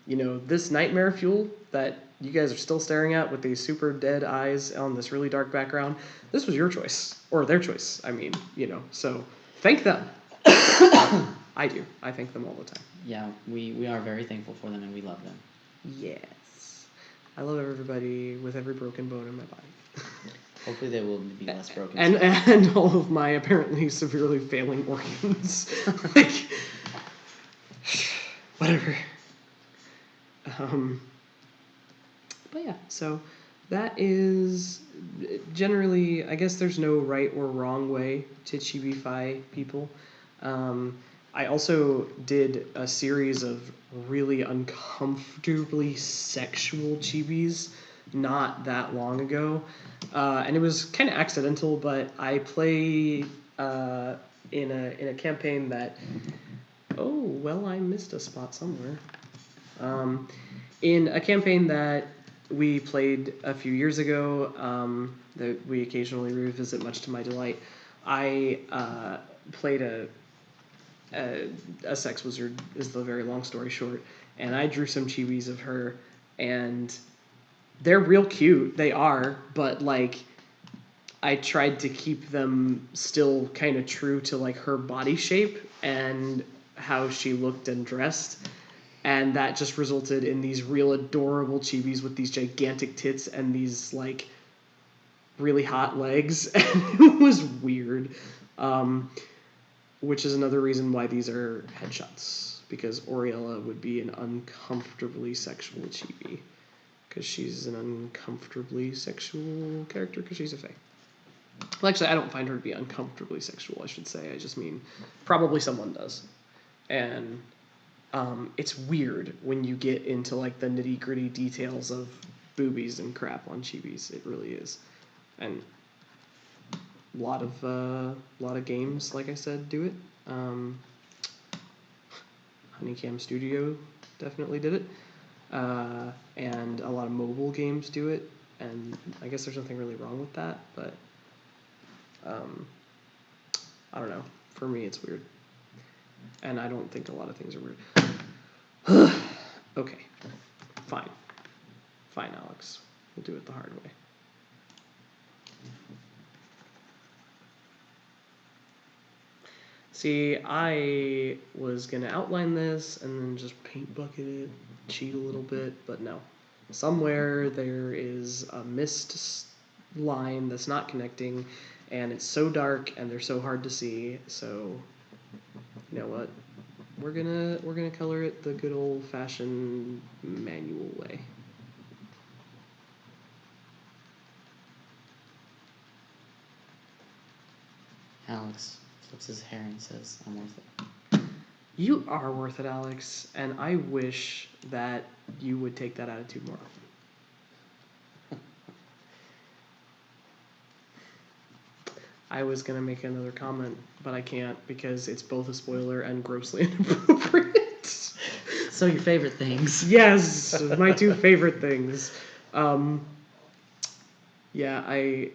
this nightmare fuel that you guys are still staring at with these super dead eyes on this really dark background, this was your choice. Or their choice, I mean, so thank them. I do. I thank them all the time. Yeah, we are very thankful for them, and we love them. Yes. I love everybody with every broken bone in my body. Hopefully they will be less broken. And all of my apparently severely failing organs. Whatever. But yeah, so that is generally, I guess there's no right or wrong way to chibify people. I also did a series of really uncomfortably sexual chibis not that long ago. And it was kind of accidental, but I play in a campaign that... Oh, well, I missed a spot somewhere. In a campaign that we played a few years ago that we occasionally revisit, much to my delight. I played a sex wizard, is the very long story short, and I drew some chibis of her, and they're real cute. They are, but like I tried to keep them still kind of true to like her body shape and how she looked and dressed. And that just resulted in these real adorable chibis with these gigantic tits and these like really hot legs. And it was weird. Which is another reason why these are headshots. Because Oriella would be an uncomfortably sexual chibi. Because she's an uncomfortably sexual character because she's a fae. Well, actually, I don't find her to be uncomfortably sexual, I should say. I just mean probably someone does. And it's weird when you get into like the nitty-gritty details of boobies and crap on chibis. It really is. And a lot of games, like I said, do it. Honeycam Studio definitely did it. And a lot of mobile games do it. And I guess there's nothing really wrong with that, but I don't know. For me, it's weird. And I don't think a lot of things are weird. Okay. Fine, Alex. We'll do it the hard way. See, I was going to outline this and then just paint bucket it, cheat a little bit, but no. Somewhere there is a missed line that's not connecting, and it's so dark and they're so hard to see, so you know what? We're gonna color it the good old-fashioned manual way. Alex flips his hair and says, "I'm worth it." You are worth it, Alex, and I wish that you would take that attitude more often. I was going to make another comment, but I can't because it's both a spoiler and grossly inappropriate. So your favorite things. Yes, my two favorite things. Yeah, I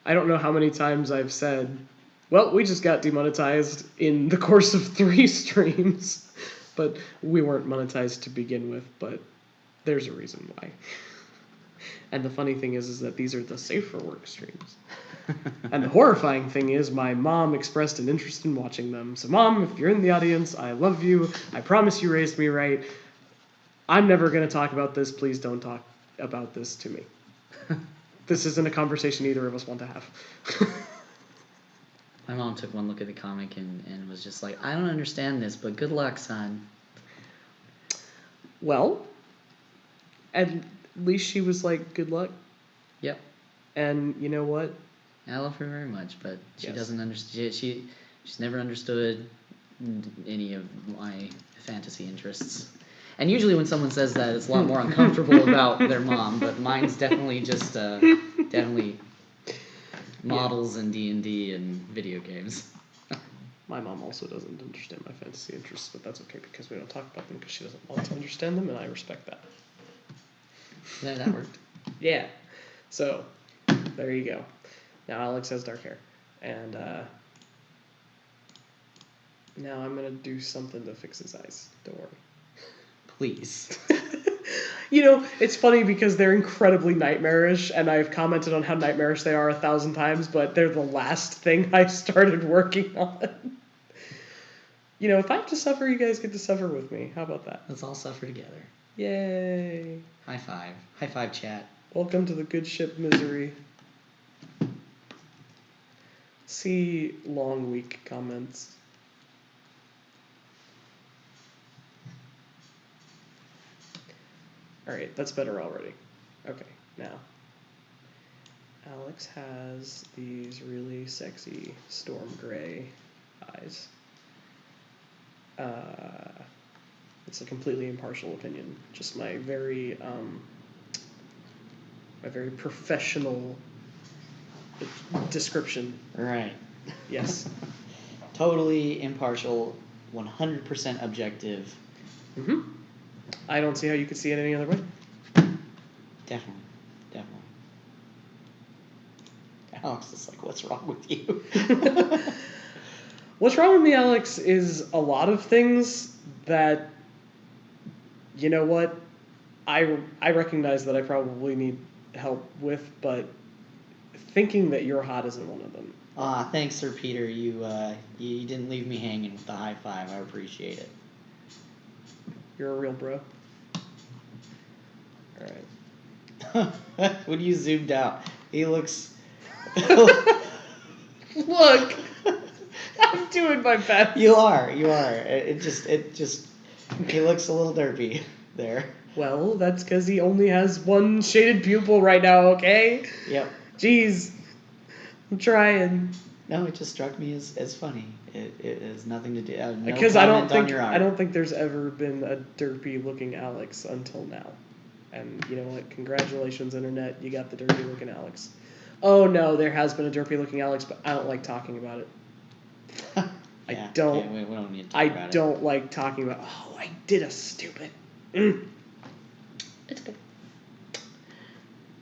don't know how many times I've said, well, we just got demonetized in the course of 3 streams. But we weren't monetized to begin with, but there's a reason why. And the funny thing is that these are the safe for work streams. And the horrifying thing is my mom expressed an interest in watching them. So Mom, if you're in the audience, I love you. I promise you raised me right. I'm never going to talk about this. Please don't talk about this to me. This isn't a conversation either of us want to have. My mom took one look at the comic and was just like, I don't understand this, but good luck, son. Well, at least she was like, good luck. Yep. And you know what? I love her very much, but she Yes. doesn't understand. She's never understood any of my fantasy interests. And usually when someone says that, it's a lot more uncomfortable about their mom. But mine's definitely just definitely models and D&D and video games. My mom also doesn't understand my fantasy interests, but that's okay because we don't talk about them because she doesn't want to understand them, and I respect that. Yeah, that worked. Yeah. So, there you go. Now Alex has dark hair. And now I'm going to do something to fix his eyes. Don't worry. Please. You know, it's funny because they're incredibly nightmarish, and I've commented on how nightmarish they are 1,000 times, but they're the last thing I started working on. You know, if I have to suffer, you guys get to suffer with me. How about that? Let's all suffer together. Yay. High five. High five, chat. Welcome to the good ship misery. See long week comments. Alright, that's better already. Okay, now. Alex has these really sexy storm gray eyes. It's a completely impartial opinion. Just my very professional description. Right. Yes. Totally impartial, 100% objective. Mm-hmm. I don't see how you could see it any other way. Definitely. Alex is like, what's wrong with you? What's wrong with me, Alex, is a lot of things that, you know what, I recognize that I probably need help with, but thinking that you're hot isn't one of them. Thanks, Sir Peter. You didn't leave me hanging with the high five. I appreciate it. You're a real bro. All right. When you zoomed out, he looks. Look, I'm doing my best. You are. It just. He looks a little derpy there. Well, that's because he only has one shaded pupil right now. Okay. Yep. Jeez, I'm trying. No, it just struck me as funny. It has nothing to do. Because I don't think there's ever been a derpy looking Alex until now. And you know what? Congratulations, internet. You got the derpy looking Alex. Oh no, there has been a derpy looking Alex, but I don't like talking about it. We don't need to talk about it. I don't like talking about. Oh, I did a stupid. It's okay.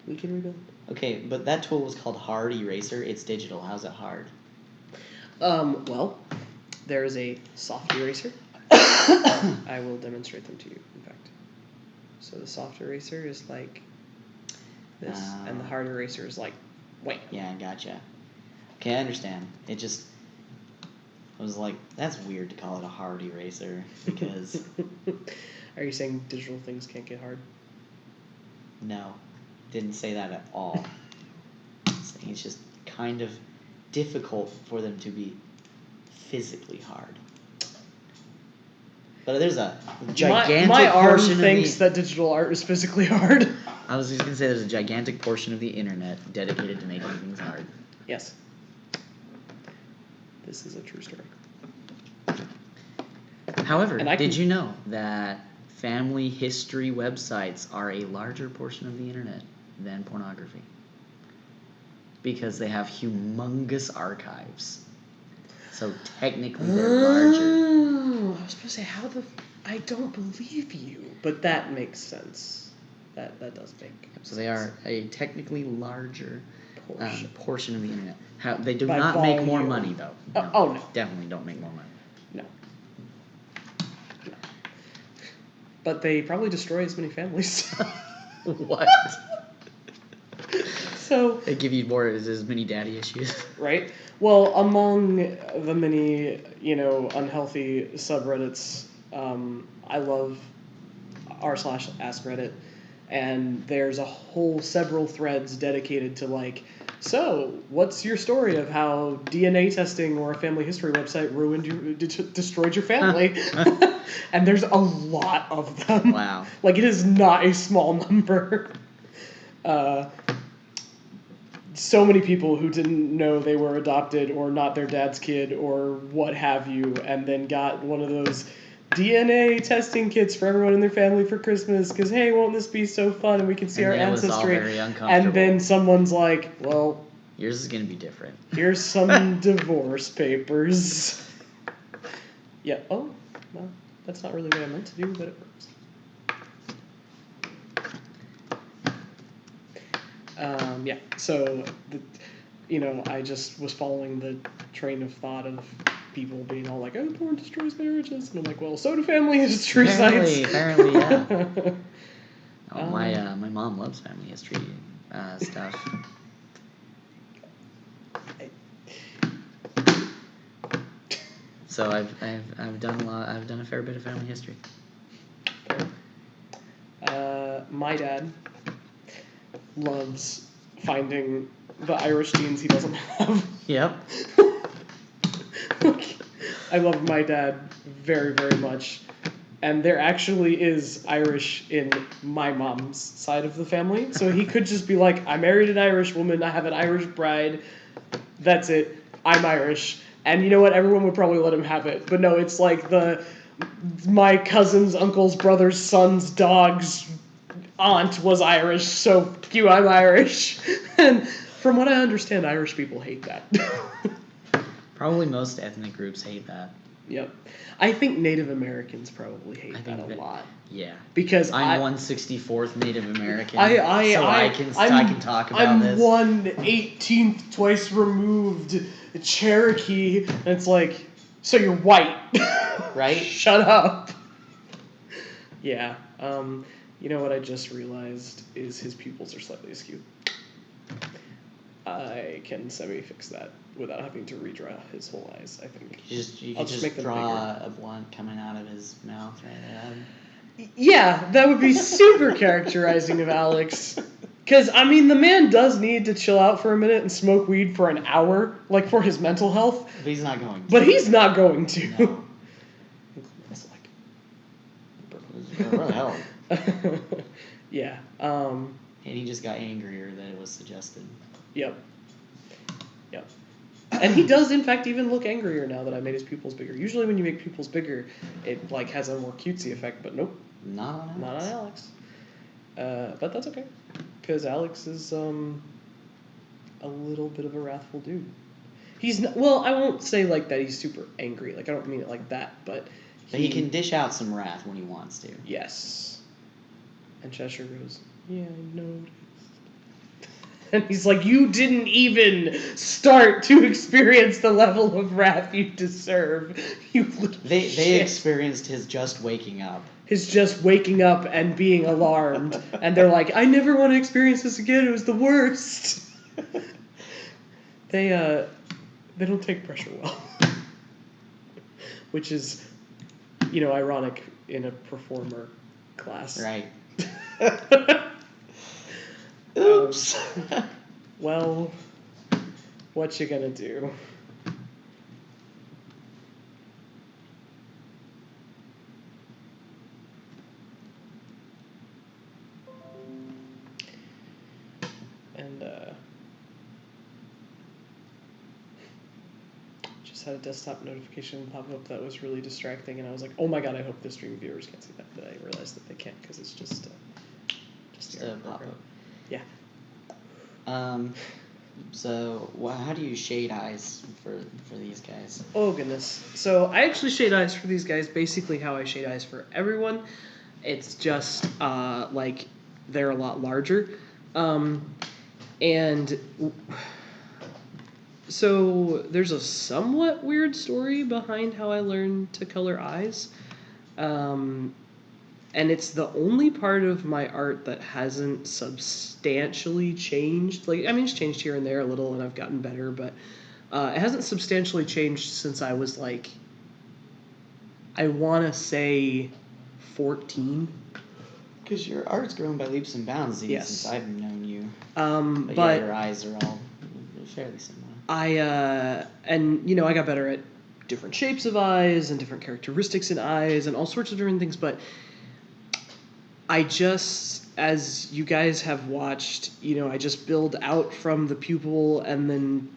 We can rebuild. Okay, but that tool was called Hard Eraser. It's digital. How's it hard? Well, there is a soft eraser. I will demonstrate them to you, in fact. So the soft eraser is like this, and the hard eraser is like, wait. Yeah, gotcha. Okay, I understand. I was like, that's weird to call it a hard eraser, because... Are you saying digital things can't get hard? No, didn't say that at all. It's just kind of difficult for them to be physically hard. But there's a gigantic my arm portion thinks that digital art is physically hard. I was just going to say there's a gigantic portion of the internet dedicated to making things hard. Yes. This is a true story. However, did you know that family history websites are a larger portion of the internet than pornography? Because they have humongous archives. So technically they're larger. I was supposed to say, I don't believe you. But that makes sense. That does make sense. So they are a technically larger portion of the internet. They do By not volume. make more money, though. No, no. Definitely don't make more money. No. But they probably destroy as many families. What? So they give you as many daddy issues. Right? Well, among the many, unhealthy subreddits, I love r/AskReddit, and there's several threads dedicated to like, so what's your story of how DNA testing or a family history website destroyed your family? And there's a lot of them. Wow. Like, it is not a small number. So many people who didn't know they were adopted or not their dad's kid or what have you, and then got one of those DNA testing kits for everyone in their family for Christmas because, hey, won't this be so fun and we can see our ancestry. Was all very uncomfortable. And then someone's like, well... Yours is going to be different. Here's some divorce papers. Yeah, oh, well, that's not really what I meant to do, but it works. Yeah, so, I just was following the train of thought of people being all like, oh, porn destroys marriages. And I'm like, well, so do family history sites. Apparently, yeah. My mom loves family history stuff. So I've done a fair bit of family history. My dad loves finding the Irish genes he doesn't have. Yep. I love my dad very, very much. And there actually is Irish in my mom's side of the family. So he could just be like, I married an Irish woman, I have an Irish bride, that's it, I'm Irish. And you know what, everyone would probably let him have it. But no, it's like my cousin's uncle's brother's son's dog's aunt was Irish, so you, I'm Irish. And from what I understand, Irish people hate that. Probably most ethnic groups hate that. Yep. I think Native Americans probably hate that a lot. Yeah. Because I'm 1/64th Native American, I can talk about this. I'm 1/18th twice removed Cherokee, and it's like, so you're white, right? Shut up. Yeah. You know what I just realized is his pupils are slightly askew. I can semi-fix that without having to redraw his whole eyes, I think. You could just make them draw bigger. a blunt coming out of his mouth right. Yeah, that would be super characterizing of Alex. Because, I mean, the man does need to chill out for a minute and smoke weed for an hour, like for his mental health. But he's not going to. But he's not going to. No. It's What the hell? Yeah. And he just got angrier that it was suggested. Yep. And he does, in fact, even look angrier now that I made his pupils bigger. Usually when you make pupils bigger, it like has a more cutesy effect, but nope. Not on Alex. But that's okay. Because Alex is a little bit of a wrathful dude. He's not, well, I won't say like that he's super angry. Like, I don't mean it like that, but he can dish out some wrath when he wants to. Yes. And Cheshire goes, yeah, I noticed. And he's like, you didn't even start to experience the level of wrath you deserve. You little They shit. experienced his just waking up. His just waking up and being alarmed. And they're like, I never want to experience this again. It was the worst. They don't take pressure well. Which is, ironic in a performer class. Right. Oops. Well, what you gonna do? And just had a desktop notification pop up that was really distracting, and I was like, "Oh my god! I hope the stream viewers can see that." But I realized that they can't because it's just a pop up. Yeah. So, how do you shade eyes for these guys? Oh goodness! So I actually shade eyes for these guys basically how I shade eyes for everyone. It's just like they're a lot larger, and so there's a somewhat weird story behind how I learned to color eyes. And it's the only part of my art that hasn't substantially changed. Like, I mean, it's changed here and there a little, and I've gotten better, but it hasn't substantially changed since I was like, I want to say 14. Because your art's grown by leaps and bounds since I've known you. But yeah, your eyes are all fairly similar. I got better at different shapes of eyes and different characteristics in eyes and all sorts of different things, but I just, as you guys have watched, I just build out from the pupil and then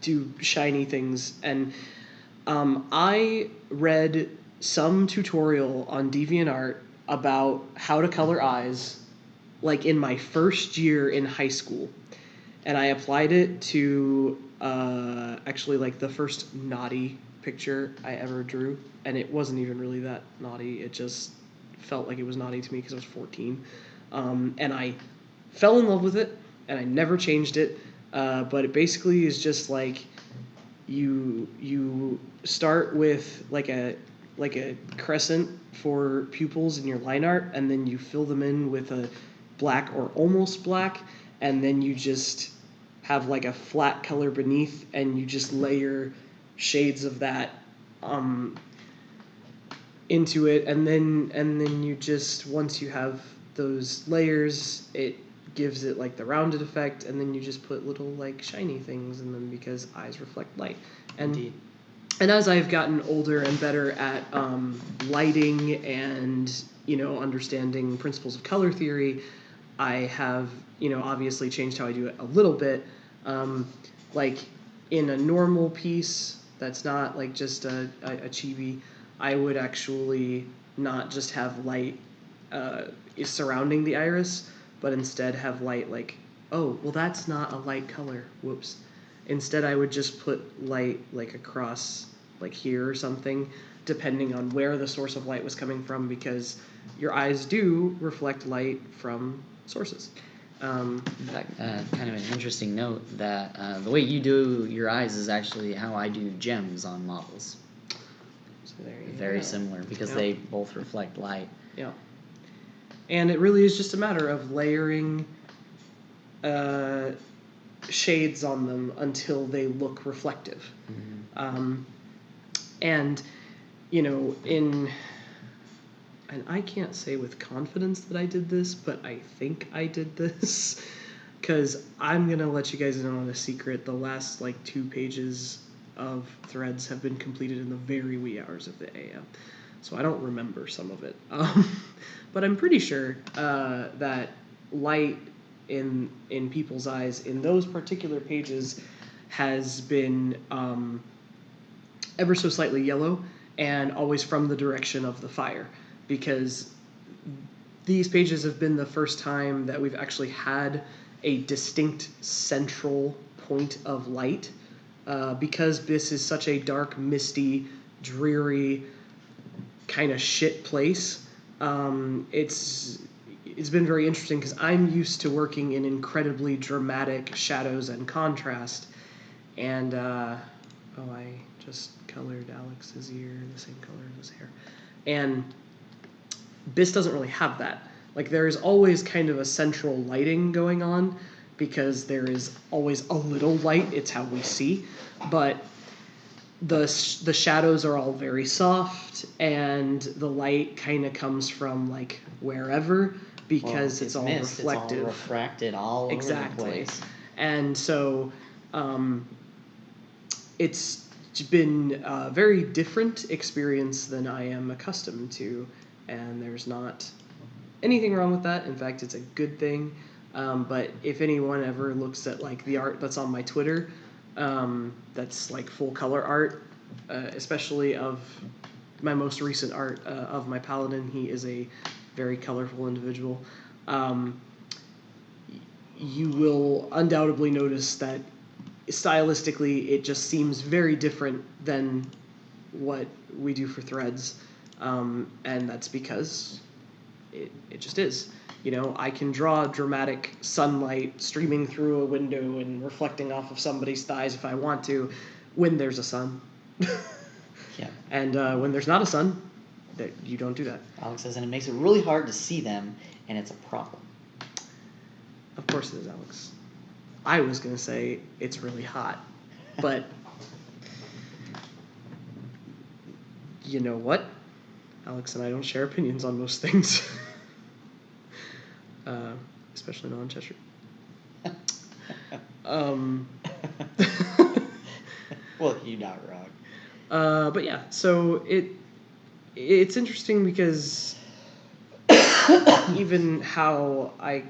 do shiny things. And I read some tutorial on DeviantArt about how to color eyes, like in my first year in high school. And I applied it to actually like the first naughty picture I ever drew. And it wasn't even really that naughty. It just felt like it was naughty to me because I was 14. And I fell in love with it, and I never changed it. But it basically is just like you start with like a crescent for pupils in your line art, and then you fill them in with a black or almost black, and then you just have like a flat color beneath, and you just layer shades of that into it, and then you just, once you have those layers, it gives it like the rounded effect, and then you just put little like shiny things in them because eyes reflect light. And Indeed. And as I've gotten older and better at lighting and understanding principles of color theory, I have obviously changed how I do it a little bit. Like in a normal piece that's not like just a chibi, I would actually not just have light surrounding the iris, but instead have light like, oh, well, that's not a light color. Whoops. Instead, I would just put light like across like here or something, depending on where the source of light was coming from, because your eyes do reflect light from sources. That, kind of an interesting note that the way you do your eyes is actually how I do gems on models. So there you Very go. similar because Yep. they both reflect light. Yeah. And it really is just a matter of layering shades on them until they look reflective. Mm-hmm. And, and I can't say with confidence that I did this, but I think I did this. Because I'm going to let you guys in on a secret. The last, 2 pages of threads have been completed in the very wee hours of the AM. So I don't remember some of it. But I'm pretty sure that light in people's eyes in those particular pages has been ever so slightly yellow and always from the direction of the fire, because these pages have been the first time that we've actually had a distinct central point of light, because this is such a dark, misty, dreary, kind of shit place. It's been very interesting because I'm used to working in incredibly dramatic shadows and contrast, and I just colored Alex's ear the same color as his hair, and this doesn't really have that. Like, there is always kind of a central lighting going on because there is always a little light. It's how we see, but the shadows are all very soft, and the light kind of comes from wherever, because it's all reflective. It's all refracted all over the place. And so it's been a very different experience than I am accustomed to, and there's not anything wrong with that. In fact, it's a good thing. But if anyone ever looks at the art that's on my Twitter, that's full color art, especially of my most recent art of my paladin. He is a very colorful individual. You will undoubtedly notice that stylistically it just seems very different than what we do for threads, and that's because it just is. I can draw dramatic sunlight streaming through a window and reflecting off of somebody's thighs if I want to, when there's a sun. Yeah. And when there's not a sun, that you don't do that. Alex says, and it makes it really hard to see them, and it's a problem. Of course it is, Alex. I was going to say it's really hot, but you know what? Alex and I don't share opinions on most things, especially not in Cheshire. Well, you're not wrong. But yeah, so it's interesting because even how I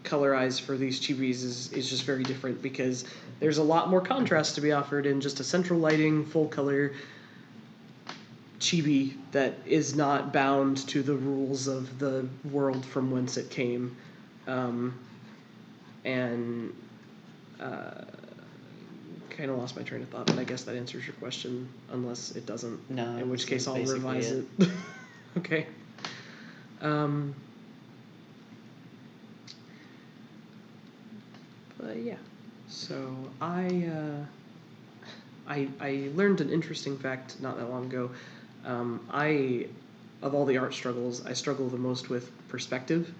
colorize for these chibis is just very different, because there's a lot more contrast to be offered in just a central lighting, full color chibi that is not bound to the rules of the world from whence it came. And kind of lost my train of thought, but I guess that answers your question, unless it doesn't. No. In which case I'll basically revise it. Okay. But yeah, so I learned an interesting fact not that long ago. Of all the art struggles, I struggle the most with perspective.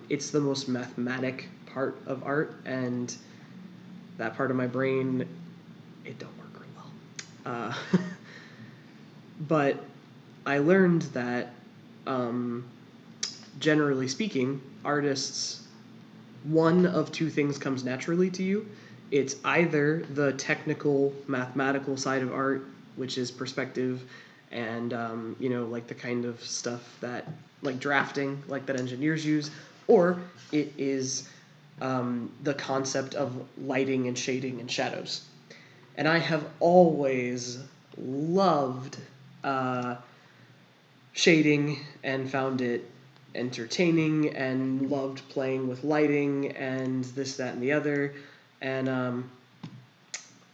It's the most mathematic part of art, and that part of my brain, it don't work real well. But I learned that, generally speaking, artists, one of two things comes naturally to you. It's either the technical, mathematical side of art, which is perspective, and the kind of stuff that, drafting, that engineers use, or it is the concept of lighting and shading and shadows. And I have always loved shading and found it entertaining and loved playing with lighting and this, that, and the other. And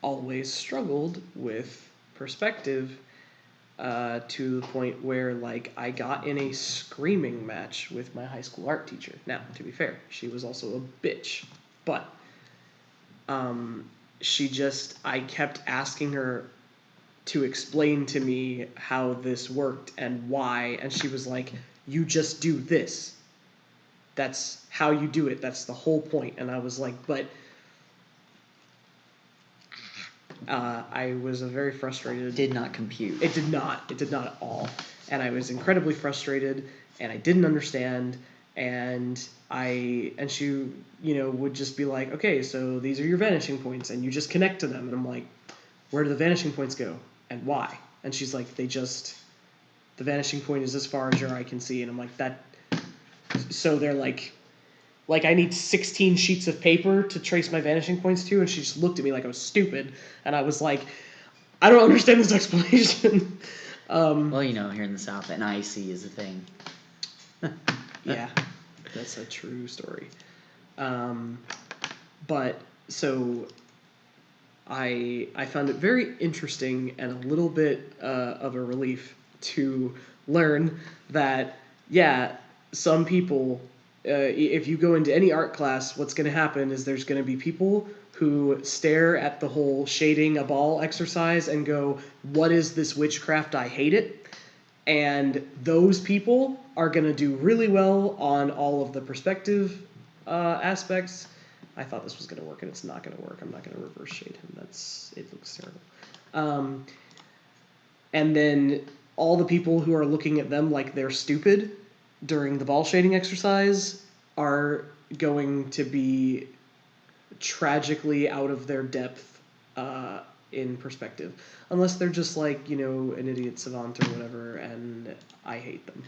always struggled with perspective to the point where, like, I got in a screaming match with my high school art teacher. Now, to be fair, she was also a bitch, but I kept asking her to explain to me how this worked and why, and she was like, "You just do this. That's how you do it. That's the whole point." And I was like, "But." I was very frustrated. Did not compute. It did not. It did not at all. And I was incredibly frustrated, and I didn't understand. And she, would just be like, "Okay, so these are your vanishing points, and you just connect to them." And I'm like, "Where do the vanishing points go, and why?" And she's like, the vanishing point is as far as your eye can see." And I'm like, "That." So they're like I need 16 sheets of paper to trace my vanishing points to, and she just looked at me like I was stupid, and I was like, "I don't understand this explanation." Well, here in the South, an IC is a thing. Yeah, that's a true story. But so I found it very interesting and a little bit of a relief to learn that, yeah, some people, if you go into any art class, what's going to happen is there's going to be people who stare at the whole shading a ball exercise and go, "What is this witchcraft? I hate it." And those people are going to do really well on all of the perspective aspects. I thought this was going to work, and it's not going to work. I'm not going to reverse shade him. It looks terrible. And then all the people who are looking at them like they're stupid during the ball shading exercise are going to be tragically out of their depth in perspective. Unless they're just like, an idiot savant or whatever, and I hate them.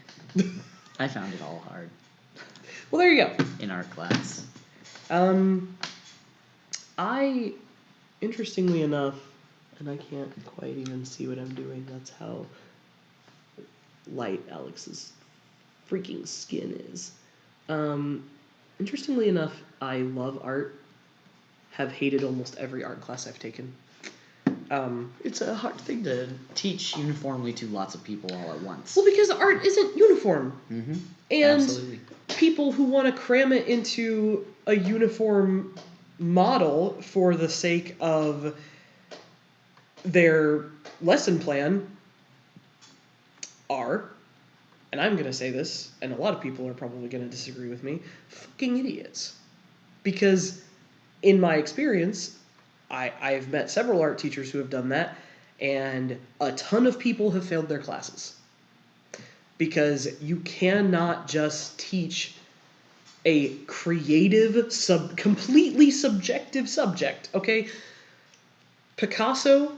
I found it all hard. Well, there you go. In art class. I, interestingly enough, and I can't quite even see what I'm doing. That's how light Alex's freaking skin is. Interestingly enough, I love art. Have hated almost every art class I've taken. It's a hard thing to teach uniformly to lots of people all at once. Well, because art isn't uniform. Mm-hmm. And absolutely. People who want to cram it into a uniform model for the sake of their lesson plan are, and I'm going to say this, and a lot of people are probably going to disagree with me, fucking idiots. Because in my experience, I've met several art teachers who have done that, and a ton of people have failed their classes. Because you cannot just teach a creative, completely subjective subject, okay? Picasso,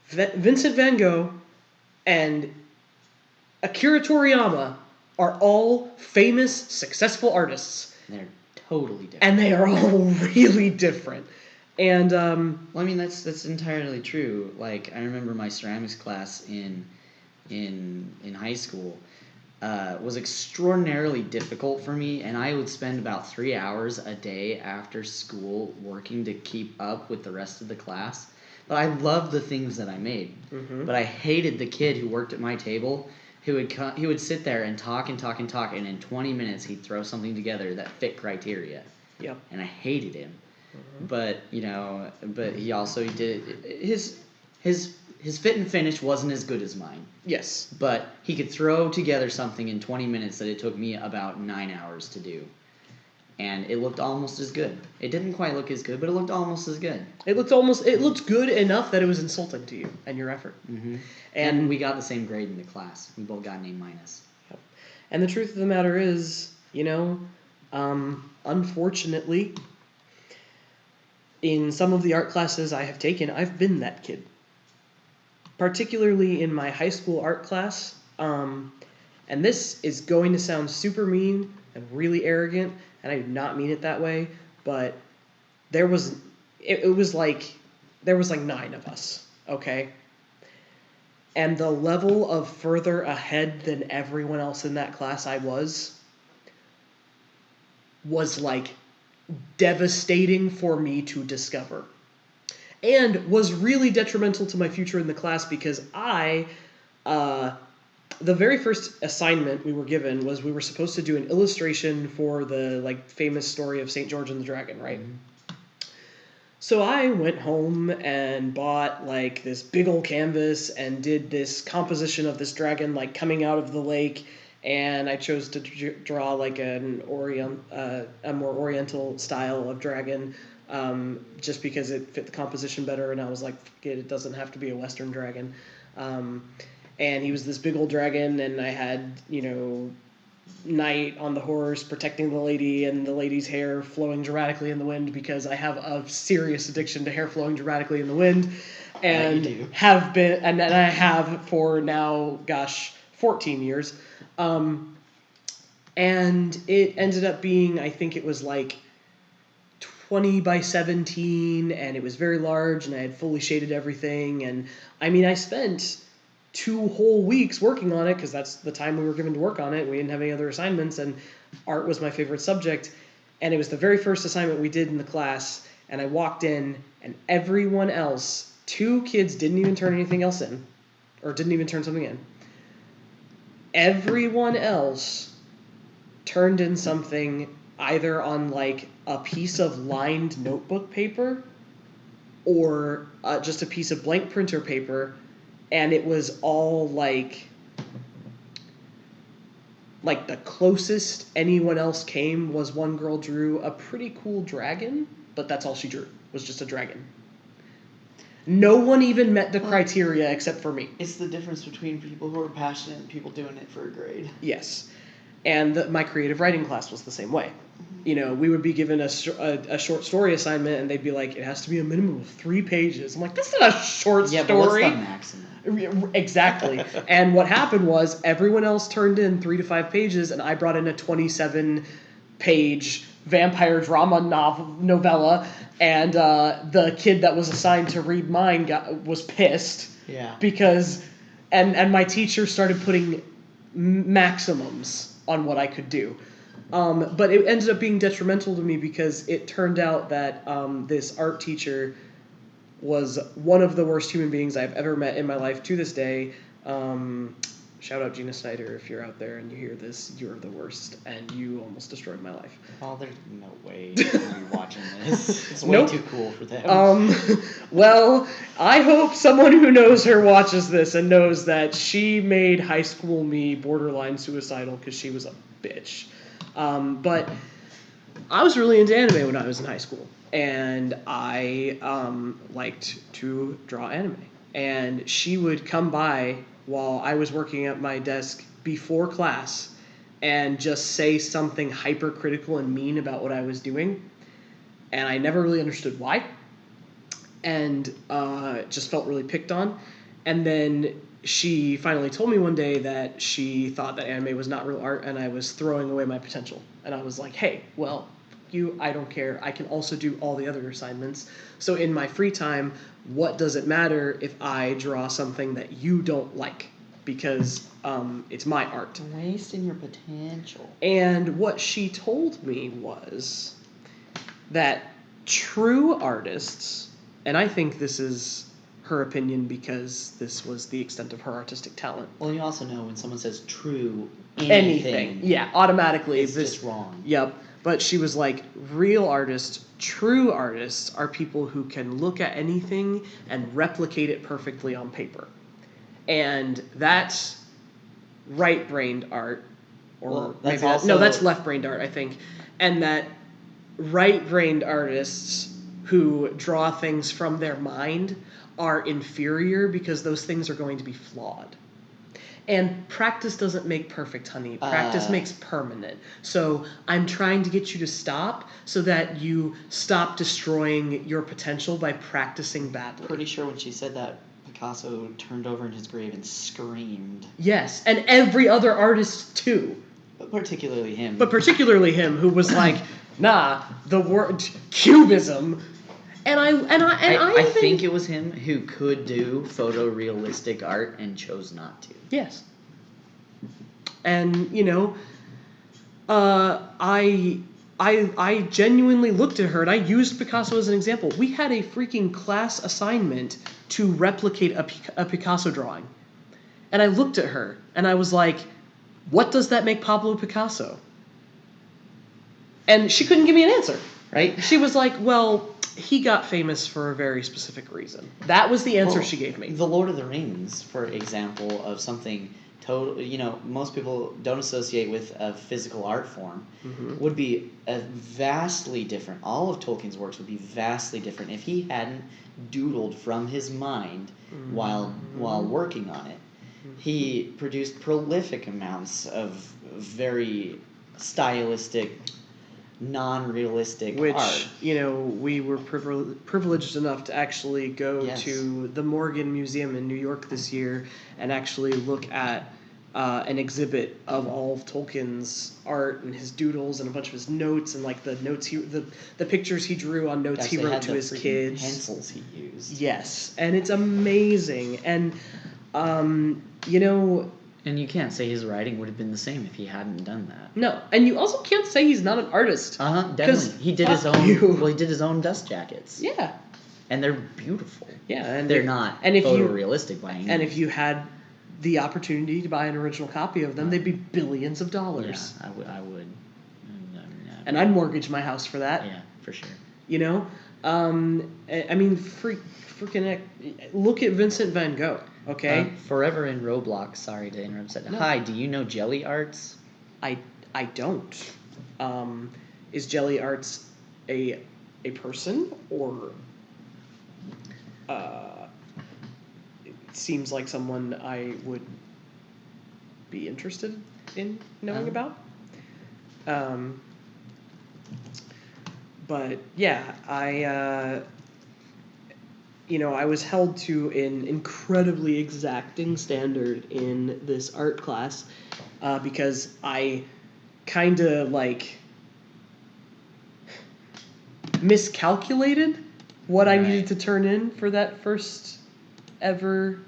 Vincent van Gogh, and Akira Toriyama are all famous, successful artists. They're totally different. And they are all really different. And well, I mean that's entirely true. Like, I remember my ceramics class in high school was extraordinarily difficult for me, and I would spend about 3 hours a day after school working to keep up with the rest of the class. But I loved the things that I made. Mm-hmm. But I hated the kid who worked at my table who would sit there and talk, and in 20 minutes he'd throw something together that fit criteria. Yep. And I hated him. Mm-hmm. But he also did his fit and finish wasn't as good as mine. Yes. But he could throw together something in 20 minutes that it took me about 9 hours to do. And it looked almost as good. It didn't quite look as good, but it looked almost as good. It looked good enough that it was insulting to you and your effort. Mm-hmm. And we got the same grade in the class. We both got an A-. Yep. And the truth of the matter is, unfortunately, in some of the art classes I have taken, I've been that kid. Particularly in my high school art class. And this is going to sound super mean and really arrogant, and I do not mean it that way, but there was like 9 of us, okay? And the level of further ahead than everyone else in that class I was like devastating for me to discover. and was really detrimental to my future in the class because the very first assignment we were given was we were supposed to do an illustration for the like famous story of St. George and the Dragon, right? Mm-hmm. So I went home and bought like this big old canvas and did this composition of this dragon like coming out of the lake, and I chose to draw like a more oriental style of dragon, just because it fit the composition better, and I was like, it doesn't have to be a Western dragon. And he was this big old dragon, and I had, Knight on the horse protecting the lady, and the lady's hair flowing dramatically in the wind because I have a serious addiction to hair flowing dramatically in the wind, and have been, and I have for now, 14 years, and it ended up being, I think it was like 20 by 17, and it was very large, and I had fully shaded everything, and I spent 2 whole weeks working on it because that's the time we were given to work on it. We didn't have any other assignments, and art was my favorite subject, and it was the very first assignment we did in the class, and I walked in, and everyone else, 2 kids didn't even turn anything else in, or didn't even turn something in. Everyone else turned in something either on like a piece of lined notebook paper or just a piece of blank printer paper. And it was all like the closest anyone else came was one girl drew a pretty cool dragon, but that's all she drew, was just a dragon. No one even met the criteria except for me. It's the difference between people who are passionate and people doing it for a grade. Yes. And my creative writing class was the same way. We would be given a short story assignment, and they'd be like, it has to be a minimum of 3 pages. I'm like, that's not a short story. Yeah, but what's the maximum? Exactly. And what happened was everyone else turned in 3 to 5 pages, and I brought in a 27-page vampire drama novella, and the kid that was assigned to read mine was pissed. Yeah. Because, and my teacher started putting maximums on what I could do. But it ended up being detrimental to me because it turned out that this art teacher was one of the worst human beings I've ever met in my life to this day. Shout out Gina Snyder, if you're out there and you hear this, you're the worst, and you almost destroyed my life. Oh, there's no way you're watching this. It's way too cool for them. Well, I hope someone who knows her watches this and knows that she made high school me borderline suicidal because she was a bitch. But I was really into anime when I was in high school, and I liked to draw anime. And she would come by while I was working at my desk before class and just say something hypercritical and mean about what I was doing. And I never really understood why. And just felt really picked on. And then she finally told me one day that she thought that anime was not real art and I was throwing away my potential. And I was like, hey, well, I don't care. I can also do all the other assignments. So in my free time, what does it matter if I draw something that you don't like? Because it's my art. Wasting your potential. And what she told me was that true artists, and I think this is her opinion because this was the extent of her artistic talent. Well, you also know when someone says true anything, yeah, automatically it's just wrong. Yep. But she was like, real artists, true artists are people who can look at anything and replicate it perfectly on paper. And that's right-brained art. Or that's that's left-brained art, I think. And that right-brained artists who draw things from their mind are inferior because those things are going to be flawed. And practice doesn't make perfect, honey. Practice makes permanent. So I'm trying to get you to stop so that you stop destroying your potential by practicing badly. Pretty sure when she said that, Picasso turned over in his grave and screamed. Yes, and every other artist too. But particularly him, who was like, nah, the word Cubism. And I think it was him who could do photorealistic art and chose not to. Yes. And, I I genuinely looked at her, and I used Picasso as an example. We had a freaking class assignment to replicate a Picasso drawing. And I looked at her, and I was like, what does that make Pablo Picasso? And she couldn't give me an answer. Right? She was like, well, he got famous for a very specific reason. That was the answer she gave me. The Lord of the Rings, for example, of something total, most people don't associate with a physical art form, would be a vastly different. All of Tolkien's works would be vastly different if he hadn't doodled from his mind while working on it. He produced prolific amounts of very stylistic, non-realistic art. We were privileged enough to actually go to the Morgan Museum in New York this year and actually look at an exhibit of all of Tolkien's art and his doodles and a bunch of his notes and like the notes the pictures he drew on notes he wrote to his kids. Pencils he used. Yes, and it's amazing. And and you can't say his writing would have been the same if he hadn't done that. No, and you also can't say he's not an artist. Definitely. He did his own. Well, he did his own dust jackets. Yeah, and they're beautiful. Yeah, and they're not photorealistic by any means. And if you had the opportunity to buy an original copy of them, they'd be billions of dollars. Yeah, I would. And I'd mortgage my house for that. Yeah, for sure. I mean, freaking look at Vincent van Gogh. Okay. Forever in Roblox. Sorry to interrupt. Said, hi. Do you know Jelly Arts? I don't. Is Jelly Arts a person or? It seems like someone I would be interested in knowing about. But yeah, I was held to an incredibly exacting standard in this art class because I kind of miscalculated what I needed to turn in for that first ever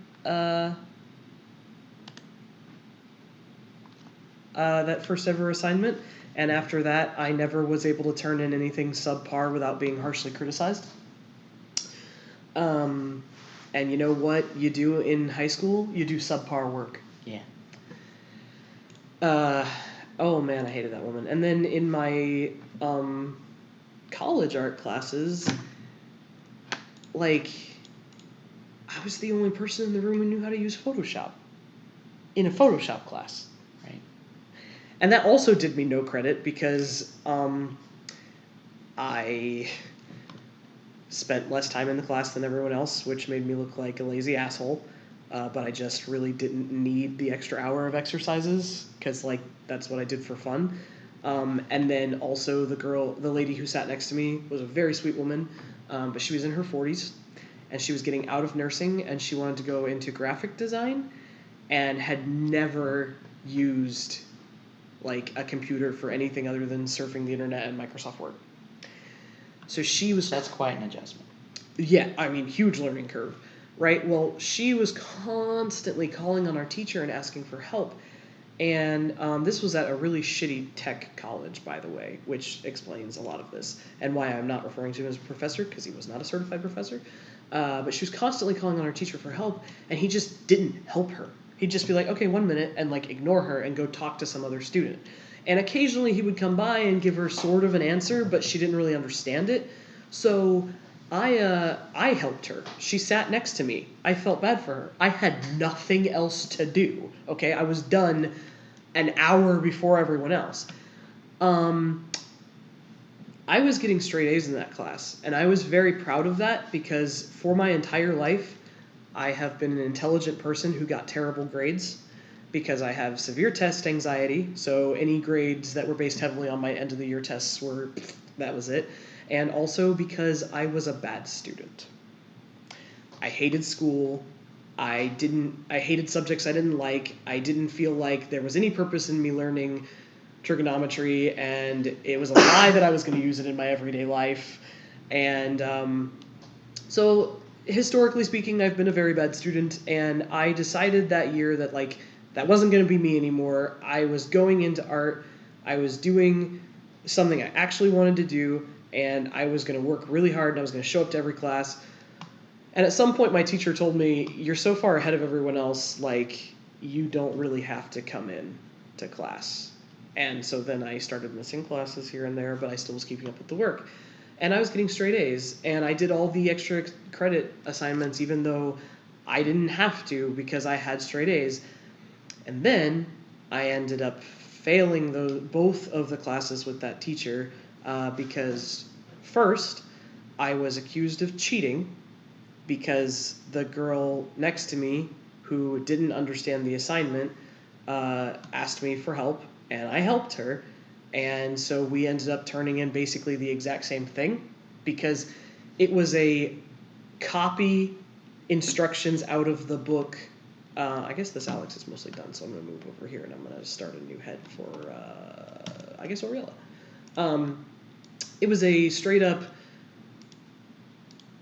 assignment. And after that, I never was able to turn in anything subpar without being harshly criticized. And you know what you do in high school? You do subpar work. Yeah. Oh man, I hated that woman. And then in my college art classes, I was the only person in the room who knew how to use Photoshop in a Photoshop class. Right. And that also did me no credit because I spent less time in the class than everyone else, which made me look like a lazy asshole. But I just really didn't need the extra hour of exercises because, that's what I did for fun. And then also the lady who sat next to me was a very sweet woman, but she was in her 40s, and she was getting out of nursing, and she wanted to go into graphic design and had never used, a computer for anything other than surfing the internet and Microsoft Word. So she was... That's quite an adjustment. Yeah, I mean, huge learning curve, right? Well, she was constantly calling on our teacher and asking for help. And this was at a really shitty tech college, by the way, which explains a lot of this and why I'm not referring to him as a professor, because he was not a certified professor. But she was constantly calling on our teacher for help, and he just didn't help her. He'd just be like, okay, 1 minute, and ignore her and go talk to some other student. And occasionally he would come by and give her sort of an answer, but she didn't really understand it. So I helped her. She sat next to me. I felt bad for her. I had nothing else to do. Okay, I was done an hour before everyone else. I was getting straight A's in that class, and I was very proud of that because for my entire life, I have been an intelligent person who got terrible grades because I have severe test anxiety. So any grades that were based heavily on my end of the year tests that was it. And also because I was a bad student. I hated school. I hated subjects I didn't like. I didn't feel like there was any purpose in me learning trigonometry, and it was a lie that I was going to use it in my everyday life. And so historically speaking, I've been a very bad student, and I decided that year that that wasn't going to be me anymore. I was going into art. I was doing something I actually wanted to do, and I was going to work really hard, and I was going to show up to every class. And at some point, my teacher told me, "You're so far ahead of everyone else, like, you don't really have to come in to class." And so then I started missing classes here and there, but I still was keeping up with the work. And I was getting straight A's, and I did all the extra credit assignments, even though I didn't have to because I had straight A's. And then I ended up failing both of the classes with that teacher because first I was accused of cheating because the girl next to me who didn't understand the assignment asked me for help, and I helped her. And so we ended up turning in basically the exact same thing because it was a copy instructions out of the book. I guess this Alex is mostly done, so I'm going to move over here and I'm going to start a new head for, I guess, Oriella. It was a straight up,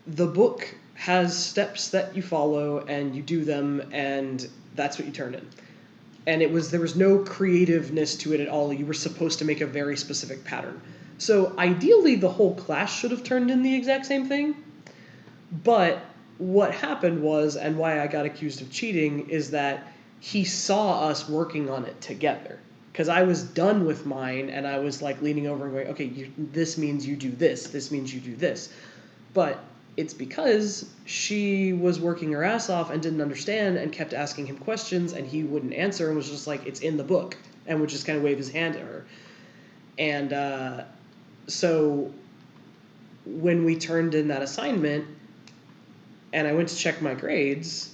the book has steps that you follow and you do them, and that's what you turn in. And there was no creativeness to it at all. You were supposed to make a very specific pattern. So ideally, the whole class should have turned in the exact same thing. But what happened was, and why I got accused of cheating, is that he saw us working on it together. Because I was done with mine, and I was like leaning over and going, okay, this means you do this. This means you do this. But it's because she was working her ass off and didn't understand and kept asking him questions, and he wouldn't answer and was just like, it's in the book, and would just kind of wave his hand at her. And so when we turned in that assignment and I went to check my grades,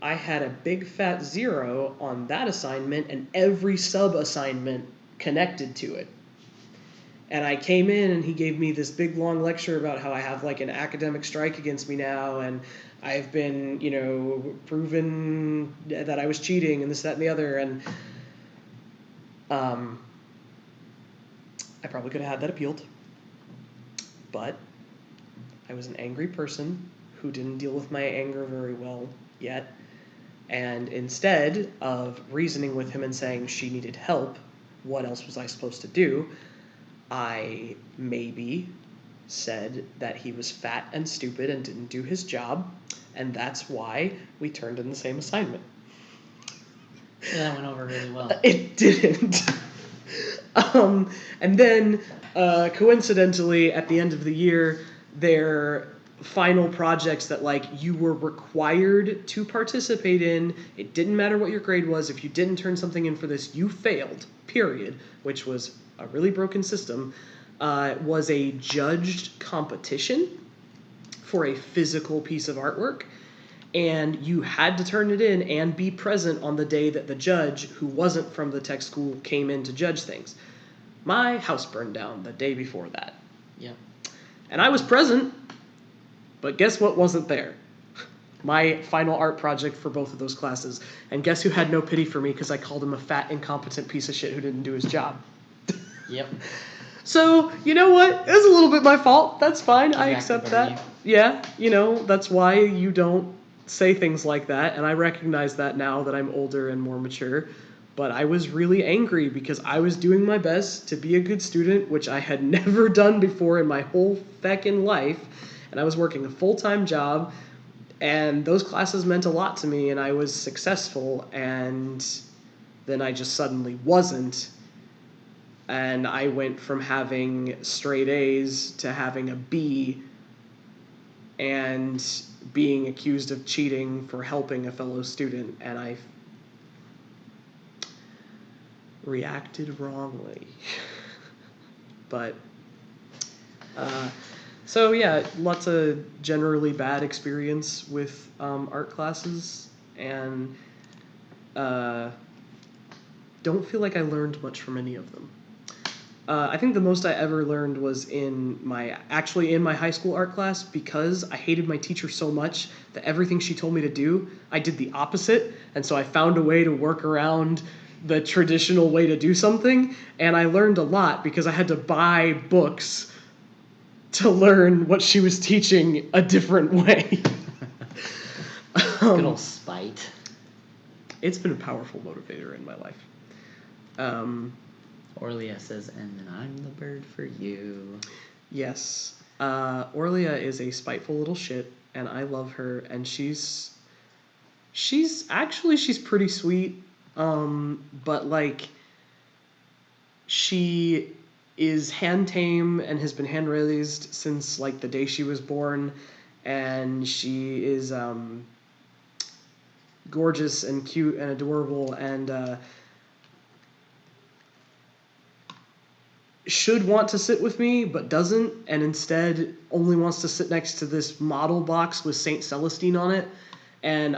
I had a big fat 0 on that assignment and every sub-assignment connected to it. And I came in and he gave me this big long lecture about how I have like an academic strike against me now, and I've been, proven that I was cheating and this, that, and the other. And I probably could have had that appealed, but I was an angry person who didn't deal with my anger very well yet. And instead of reasoning with him and saying she needed help, what else was I supposed to do? I maybe said that he was fat and stupid and didn't do his job, and that's why we turned in the same assignment. Yeah, that went over really well. It didn't. And then, coincidentally, at the end of the year, their final projects that like you were required to participate in, it didn't matter what your grade was. If you didn't turn something in for this, you failed, period, which was a really broken system, was a judged competition for a physical piece of artwork. And you had to turn it in and be present on the day that the judge, who wasn't from the tech school, came in to judge things. My house burned down the day before that. Yep. And I was present, but guess what wasn't there? My final art project for both of those classes. And guess who had no pity for me because I called him a fat, incompetent piece of shit who didn't do his job. Yep. So, you know what? It was a little bit my fault. That's fine. I accept that. You. Yeah, that's why you don't say things like that, and I recognize that now that I'm older and more mature. But I was really angry because I was doing my best to be a good student, which I had never done before in my whole feckin' life, and I was working a full-time job, and those classes meant a lot to me, and I was successful, and then I just suddenly wasn't, and I went from having straight A's to having a B, and being accused of cheating for helping a fellow student, and I reacted wrongly. But, so yeah, lots of generally bad experience with art classes, and don't feel like I learned much from any of them. I think the most I ever learned was in my high school art class, because I hated my teacher so much that everything she told me to do, I did the opposite. And so I found a way to work around the traditional way to do something. And I learned a lot because I had to buy books to learn what she was teaching a different way. Good old spite. It's been a powerful motivator in my life. Orlia says, and then I'm the bird for you. Yes. Orlia is a spiteful little shit, and I love her, and she's pretty sweet. But like she is hand tame and has been hand raised since like the day she was born, and she is gorgeous and cute and adorable, and should want to sit with me but doesn't, and instead only wants to sit next to this model box with Saint Celestine on it. And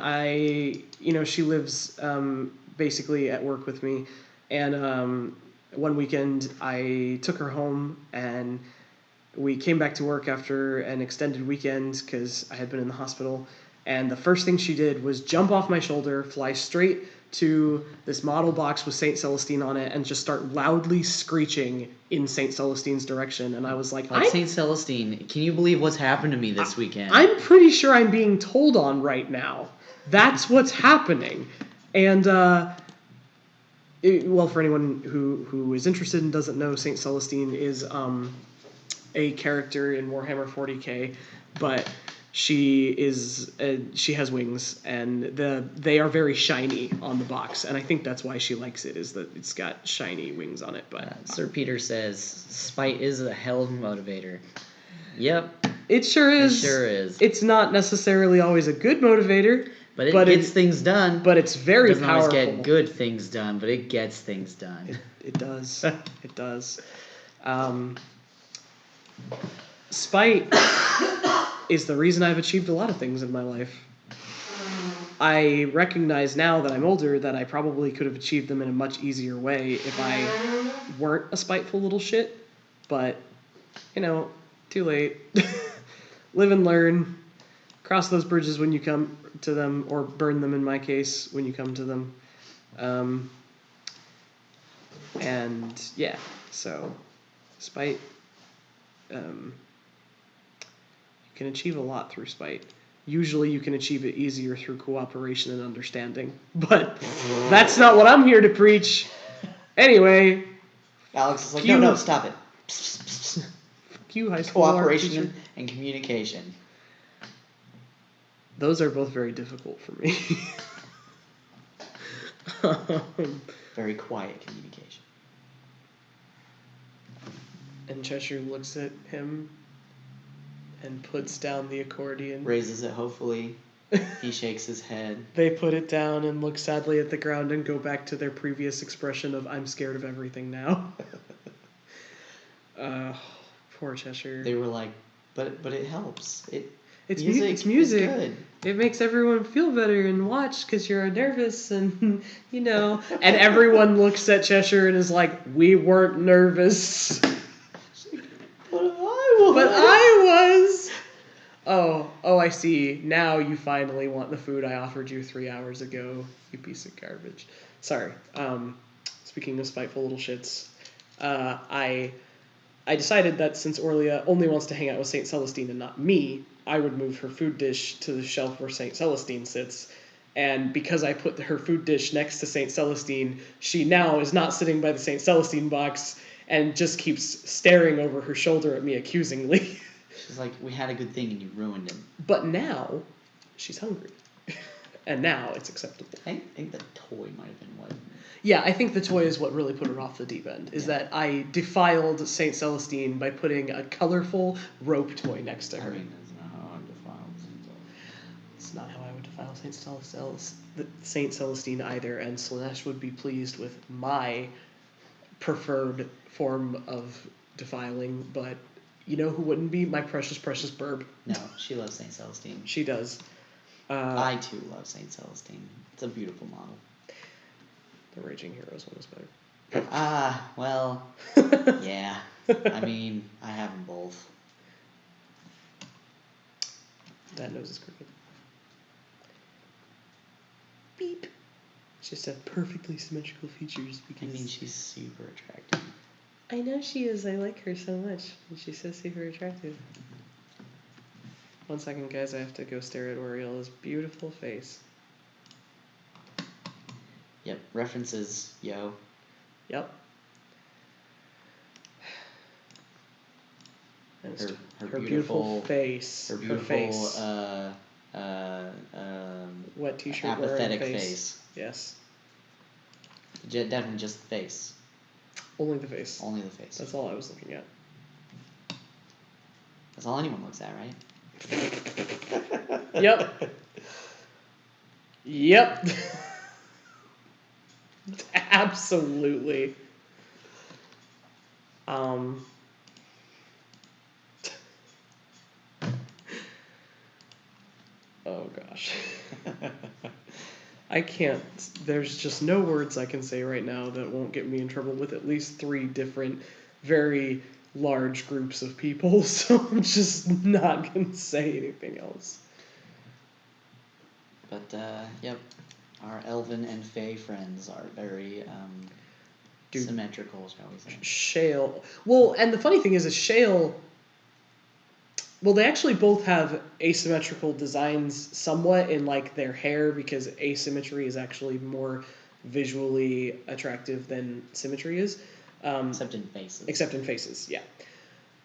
she lives basically at work with me, and one weekend I took her home, and we came back to work after an extended weekend because I had been in the hospital. And the first thing she did was jump off my shoulder, fly straight to this model box with Saint Celestine on it, and just start loudly screeching in Saint Celestine's direction. And I was like, Saint Celestine, can you believe what's happened to me this weekend? I'm pretty sure I'm being told on right now. That's what's happening. And well, for anyone who is interested and doesn't know, Saint Celestine is a character in Warhammer 40k, but she has wings, and they are very shiny on the box, and I think that's why she likes it, is that it's got shiny wings on it. But Sir Peter says spite is a hell motivator. Yep, it sure is. It sure is. It's not necessarily always a good motivator, but it gets things done. But it's very powerful. It doesn't powerful. always get good things done, but it gets things done. It does. It does. Spite is the reason I've achieved a lot of things in my life. I recognize now that I'm older that I probably could have achieved them in a much easier way if I weren't a spiteful little shit. But, too late. Live and learn. Cross those bridges when you come to them, or burn them in my case when you come to them. And yeah, so spite. You can achieve a lot through spite. Usually you can achieve it easier through cooperation and understanding. But that's not what I'm here to preach. Anyway. Alex is like, no, stop it. Fuck you, high school cooperation and communication. Those are both very difficult for me. Very quiet communication. And Cheshire looks at him and puts down the accordion. Raises it, hopefully. He shakes his head. They put it down and look sadly at the ground and go back to their previous expression of, I'm scared of everything now. Poor Cheshire. They were like, but it helps. It's music. It's music. Good. It makes everyone feel better and watch because you're nervous and, And everyone looks at Cheshire and is like, we weren't nervous. But I was. Oh, I see. Now you finally want the food I offered you 3 hours ago, you piece of garbage. Sorry. Speaking of spiteful little shits, I decided that since Orlia only wants to hang out with Saint Celestine and not me, I would move her food dish to the shelf where Saint Celestine sits. And because I put her food dish next to Saint Celestine, she now is not sitting by the Saint Celestine box and just keeps staring over her shoulder at me accusingly. She's like, we had a good thing and you ruined it. But now, she's hungry. And now it's acceptable. I think the toy might have been what... Yeah, I think the toy is what really put her off the deep end, is that I defiled Saint Celestine by putting a colorful rope toy next to her. I mean, that's not how I defiled Saint Celestine. It's not how I would defile Saint Celestine either, and Slanesh would be pleased with my preferred form of defiling, but you know who wouldn't be? My precious, precious Burb. No, she loves Saint Celestine. She does. I, too, love Saint Celestine. It's a beautiful model. The Raging Heroes one is better. Well, yeah. I mean, I have them both. That nose is crooked. Beep. She just has perfectly symmetrical features because... I mean, she's super attractive. I know she is. I like her so much. And she's so super attractive. 1 second, guys. I have to go stare at Oriola's beautiful face. Yep. References, yo. Yep. And her beautiful face. Her beautiful, face. Wet t-shirt apathetic wearing face. Yes. Definitely just the face. Only the face. Only the face. That's all I was looking at. That's all anyone looks at, right? Yep. Yep. Absolutely. Oh gosh. I can't. There's just no words I can say right now that won't get me in trouble with at least 3 different, very large groups of people. So I'm just not gonna say anything else. But yep, our elven and fae friends are very symmetrical, shall we say? Shale. Well, and the funny thing is Shale. Well, they actually both have asymmetrical designs somewhat in like their hair because asymmetry is actually more visually attractive than symmetry is. Except in faces. Except in faces, yeah.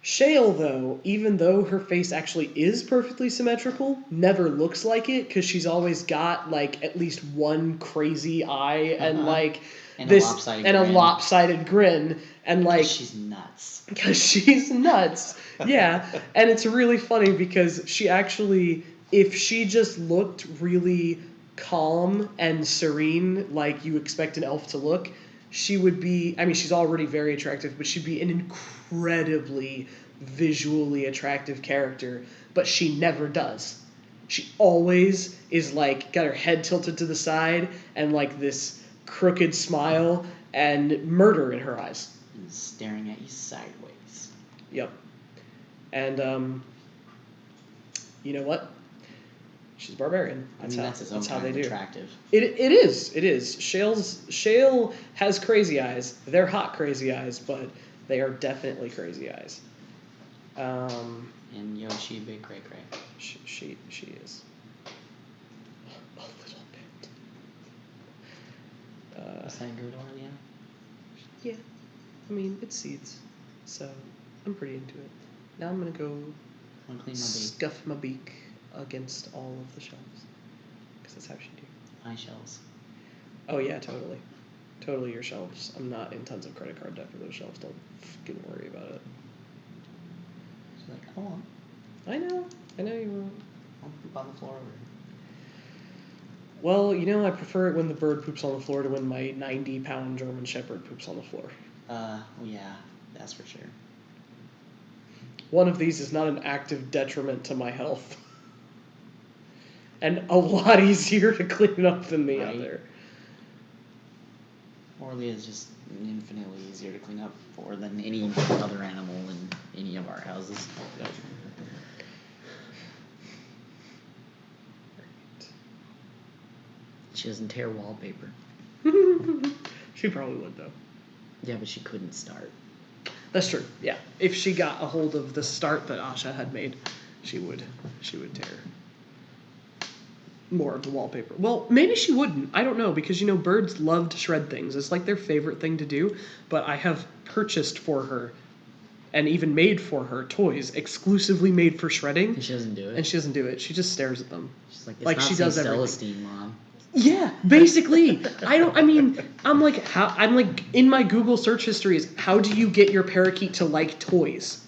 Shale, though, even though her face actually is perfectly symmetrical, never looks like it because she's always got like at least one crazy eye and like and this a lopsided grin and like she's nuts. Because she's nuts, yeah. And it's really funny because she actually, if she just looked really calm and serene, like you expect an elf to look, she would be. I mean, she's already very attractive, but she'd be an incredibly visually attractive character. But she never does. She always is like got her head tilted to the side and like this crooked smile and murder in her eyes. And staring at you sideways. Yep. And you know what? She's a barbarian. That's its own how they kind of do. Attractive. It is. It is. Shale has crazy eyes. They're hot crazy eyes, but they are definitely crazy eyes. And Yoshi, big cray cray. She is. A little bit. Is that good, Orlean? Yeah. I mean, it's seeds, so I'm pretty into it. Now I'm gonna go scuff my beak against all of the shelves, because that's how she do. My shelves. Oh yeah, totally. Totally your shelves. I'm not in tons of credit card debt for those shelves. Don't fucking worry about it. She's like, I won't. I know you won't. I'll poop on the floor over it. Well, you know, I prefer it when the bird poops on the floor to when my 90-pound German Shepherd poops on the floor. Well, yeah, that's for sure. One of these is not an active detriment to my health. And a lot easier to clean up than the other. Orly is just infinitely easier to clean up for than any other animal in any of our houses. Yep. She doesn't tear wallpaper. She probably would, though. Yeah, but she couldn't start. That's true, yeah. If she got a hold of the start that Asha had made, she would tear more of the wallpaper. Well, maybe she wouldn't. I don't know, because, you know, birds love to shred things. It's like their favorite thing to do, but I have purchased for her and even made for her toys exclusively made for shredding. And she doesn't do it? And she doesn't do it. She just stares at them. She's like, it's not she does everything. Mom. Yeah, basically. I'm like in my Google search history is how do you get your parakeet to like toys?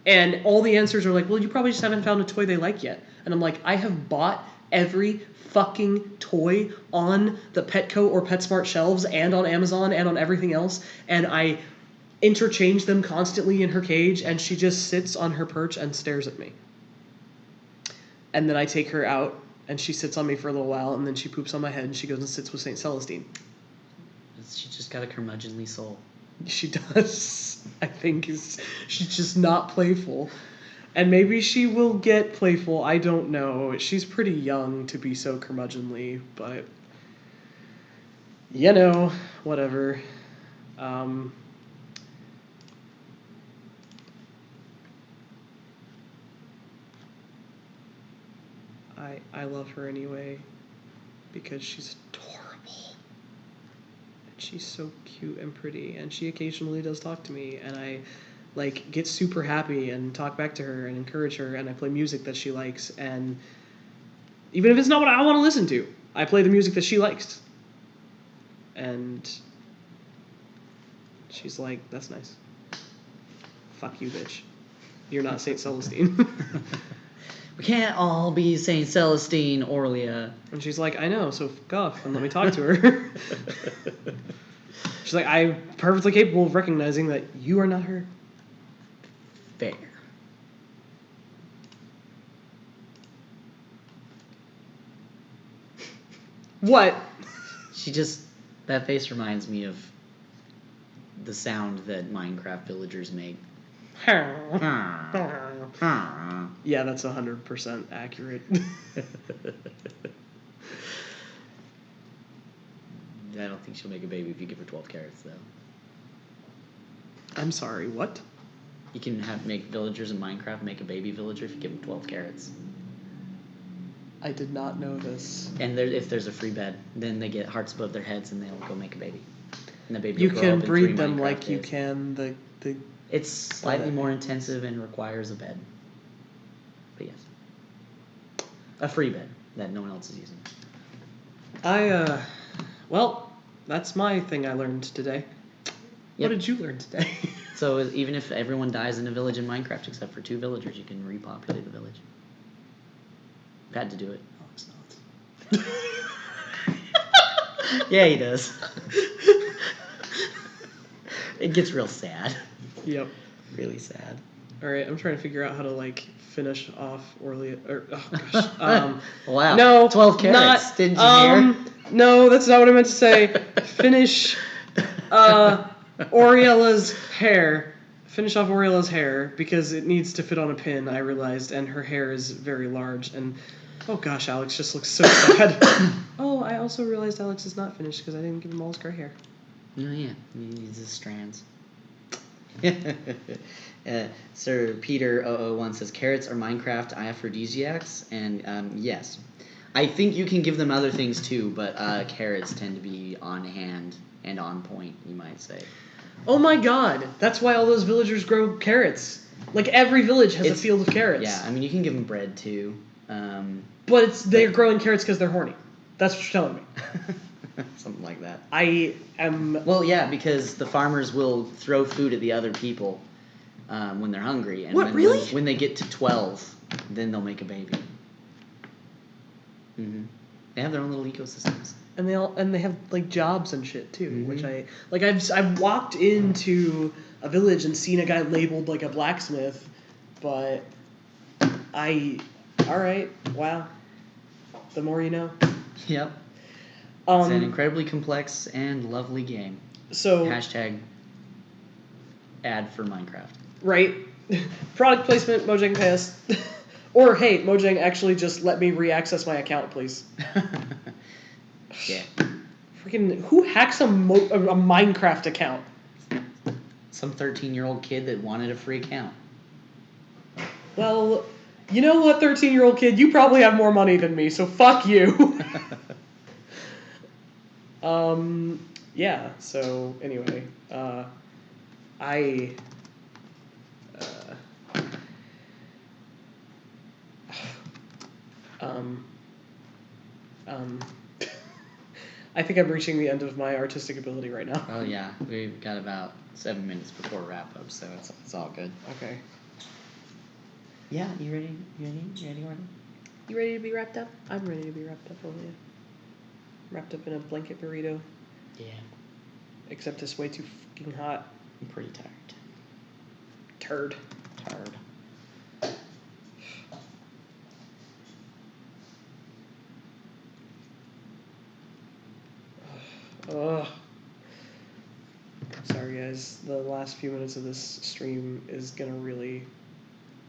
And all the answers are like, well, you probably just haven't found a toy they like yet. And I'm like, I have bought every fucking toy on the Petco or PetSmart shelves and on Amazon and on everything else, and I interchange them constantly in her cage, and she just sits on her perch and stares at me. And then I take her out, and she sits on me for a little while, and then she poops on my head, and she goes and sits with St. Celestine. She just got a curmudgeonly soul. She does. I think she's just not playful. And maybe she will get playful. I don't know. She's pretty young to be so curmudgeonly, but you know, whatever. I love her anyway because she's adorable. And she's so cute and pretty, and she occasionally does talk to me, and I like get super happy and talk back to her and encourage her, and I play music that she likes, and even if it's not what I want to listen to, I play the music that she likes. And she's like, that's nice. Fuck you, bitch. You're not St. Celestine. We can't all be St. Celestine, Orlia. And she's like, I know, so fuck off and let me talk to her. She's like, I'm perfectly capable of recognizing that you are not her. Fair. What? That face reminds me of the sound that Minecraft villagers make. Yeah, that's 100% accurate. I don't think she'll make a baby if you give her 12 carrots, though. I'm sorry, what? You can make villagers in Minecraft make a baby villager if you give them 12 carrots. I did not know this. And if there's a free bed, then they get hearts above their heads and they'll go make a baby. And the baby You will grow can up in breed 3 them Minecraft like you days. can the It's slightly more intensive and requires a bed. But yes. A free bed that no one else is using. Well, that's my thing I learned today. What did you learn today? So even if everyone dies in a village in Minecraft except for 2 villagers, you can repopulate the village. I've had to do it. Alex nods. Yeah, he does. It gets real sad. Yep. Really sad. Alright, I'm trying to figure out how to, finish off Orlia... oh, gosh. Wow. No. 12 carrots. Didn't you hear? No, that's not what I meant to say. Finish, Oriella's hair. Finish off Oriella's hair, because it needs to fit on a pin, I realized, and her hair is very large, and... Oh gosh, Alex just looks so sad. Oh, I also realized Alex is not finished, because I didn't give him all his gray hair. Oh, yeah. He needs his strands. Sir Peter 001 says, carrots are Minecraft aphrodisiacs, and yes. I think you can give them other things too, but carrots tend to be on hand and on point, you might say. Oh my god, that's why all those villagers grow carrots. Like, every village has a field of carrots. Yeah, I mean, you can give them bread too. But they're growing carrots because they're horny. That's what you're telling me. Something like that. I am... Well, yeah, because the farmers will throw food at the other people when they're hungry. And really? When they get to 12, then they'll make a baby. Mm-hmm. They have their own little ecosystems. And they have jobs and shit too, which I've walked into a village and seen a guy labeled like a blacksmith, but all right, wow. The more you know. Yep. It's an incredibly complex and lovely game. So hashtag ad for Minecraft. Right. Product placement, Mojang pay us. Or, hey, Mojang, actually just let me re-access my account, please. Yeah. Freaking, who hacks a Minecraft account? Some 13-year-old kid that wanted a free account. Well, you know what, 13-year-old kid? You probably have more money than me, so fuck you. Yeah, so, anyway, I think I'm reaching the end of my artistic ability right now. Oh, yeah. We've got about 7 minutes before wrap-up, so it's all good. Okay. Yeah, you ready? You ready, Orton? You ready to be wrapped up? I'm ready to be wrapped up, Olivia. Wrapped up in a blanket burrito. Yeah. Except it's way too fucking hot. I'm pretty tired. Turd. Ugh. Sorry, guys. The last few minutes of this stream is gonna really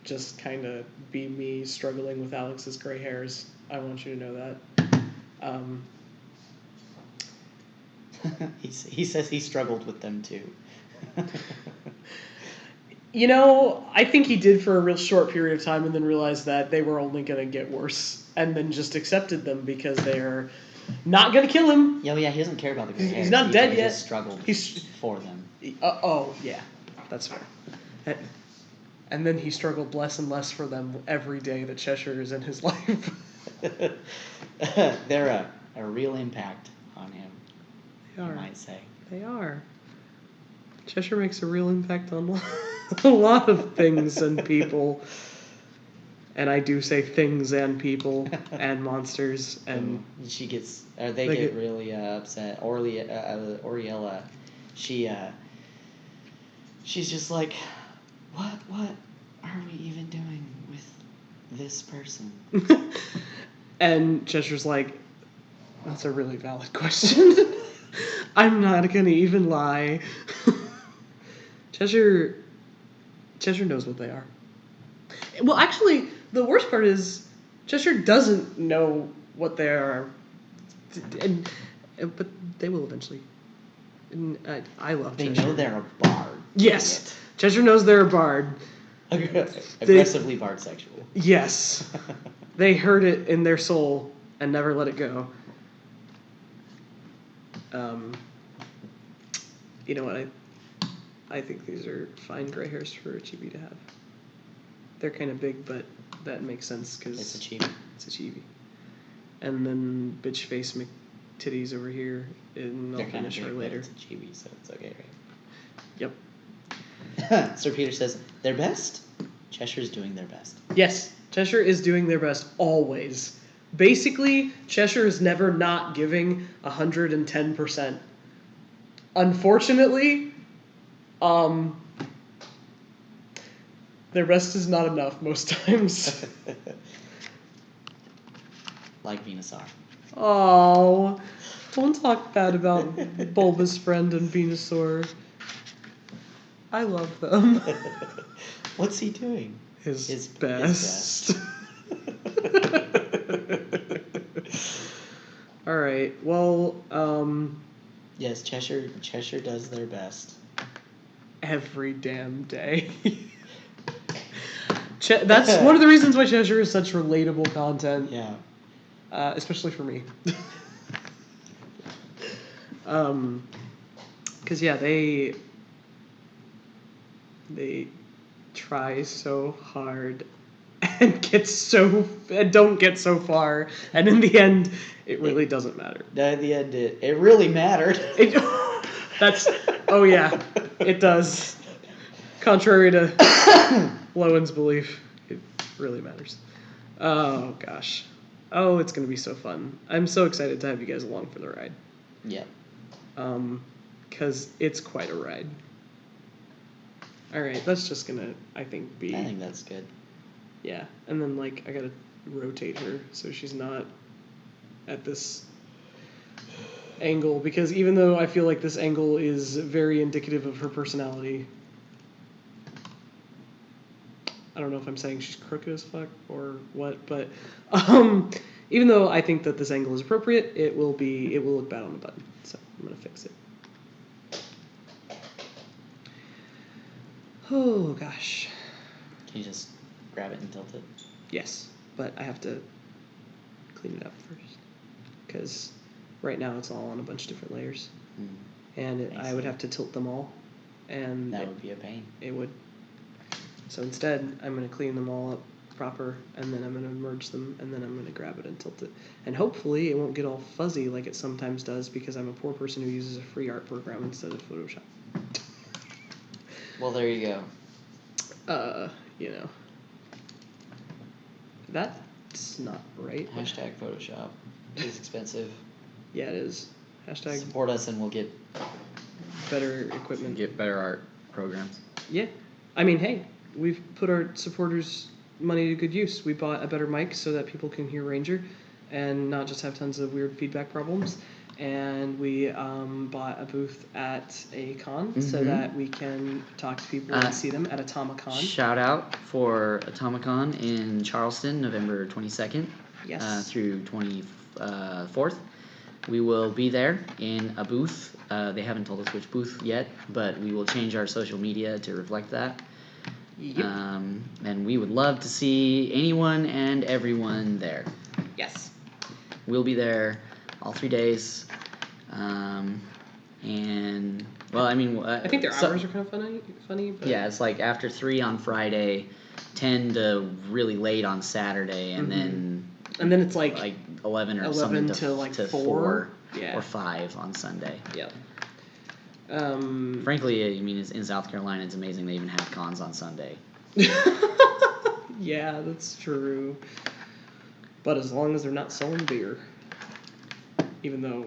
just kind of be me struggling with Alex's gray hairs. I want you to know that. He says he struggled with them too. You know, I think he did for a real short period of time and then realized that they were only going to get worse and then just accepted them because they're not going to kill him. Yeah, he doesn't care about the gray hairs. He's not dead yet. He just struggled for them. Oh, yeah. That's fair. And then he struggled less and less for them every day that Cheshire is in his life. They're a real impact on him, They are. you might say. They are. Cheshire makes a real impact on a lot of things and people. And I do say things and people and monsters and they get really upset. Oriella, she's just like, what are we even doing with this person? And Cheshire's like, that's a really valid question. I'm not gonna even lie. Cheshire knows what they are. Well, actually, the worst part is Cheshire doesn't know what they are, but they will eventually. And I love They Cheshire. know they're a bard. Yes, Cheshire knows they're a bard. Aggressively bardsexual. Yes, they heard it in their soul and never let it go. You know what? I think these are fine gray hairs for a chibi to have. They're kind of big, but that makes sense because it's a chibi. It's a chibi. And then bitch face McTitties over here, and I'll finish her later. It's a chibi, so it's okay, right? Yep. Sir Peter says their best. Cheshire's doing their best. Yes, Cheshire is doing their best always. Basically, Cheshire is never not giving 110%. Unfortunately, their best is not enough most times. Like Venusaur. Oh, don't talk bad about Bulba's friend and Venusaur. I love them. What's he doing? His best. All right. Well, yes, Cheshire does their best every damn day. That's one of the reasons why Cheshire is such relatable content. Yeah. Especially for me. Because yeah, they try so hard and don't get so far, and in the end, it really doesn't matter. In the end, it really mattered. Oh yeah, it does. Contrary to Lowen's belief, it really matters. Oh gosh. Oh, it's gonna be so fun. I'm so excited to have you guys along for the ride. Yeah. Because it's quite a ride. All right, that's just gonna, I think that's good. Yeah, and then I gotta rotate her so she's not at this angle, because even though I feel like this angle is very indicative of her personality, I don't know if I'm saying she's crooked as fuck or what, but even though I think that this angle is appropriate, it will look bad on the button. So I'm gonna fix it. Oh gosh. Can you just grab it and tilt it? Yes, but I have to clean it up first, because right now it's all on a bunch of different layers, and I would have to tilt them all, and that would be a pain. It would. So instead, I'm going to clean them all up proper, and then I'm going to merge them, and then I'm going to grab it and tilt it. And hopefully it won't get all fuzzy like it sometimes does, because I'm a poor person who uses a free art program instead of Photoshop. Well, there you go. That's not right. Hashtag Photoshop is expensive. Yeah, it is. Hashtag support us and we'll get better equipment. Get better art programs. Yeah. I mean, hey, we've put our supporters' money to good use. We bought a better mic so that people can hear Ranger and not just have tons of weird feedback problems. And we bought a booth at a con so that we can talk to people and see them at Atomicon. Shout out for Atomicon in Charleston, November 22nd through 24th. We will be there in a booth. They haven't told us which booth yet, but we will change our social media to reflect that. Yep. And we would love to see anyone and everyone there. Yes. We'll be there all 3 days. And well, I mean, I think their hours are kind of funny. But yeah, it's like after 3 on Friday, 10 to really late on Saturday, and then it's like 11 or 11 something to like to 4 or 5 on Sunday. Yeah. Frankly, I mean, in South Carolina, it's amazing they even have cons on Sunday. Yeah, that's true. But as long as they're not selling beer. Even though...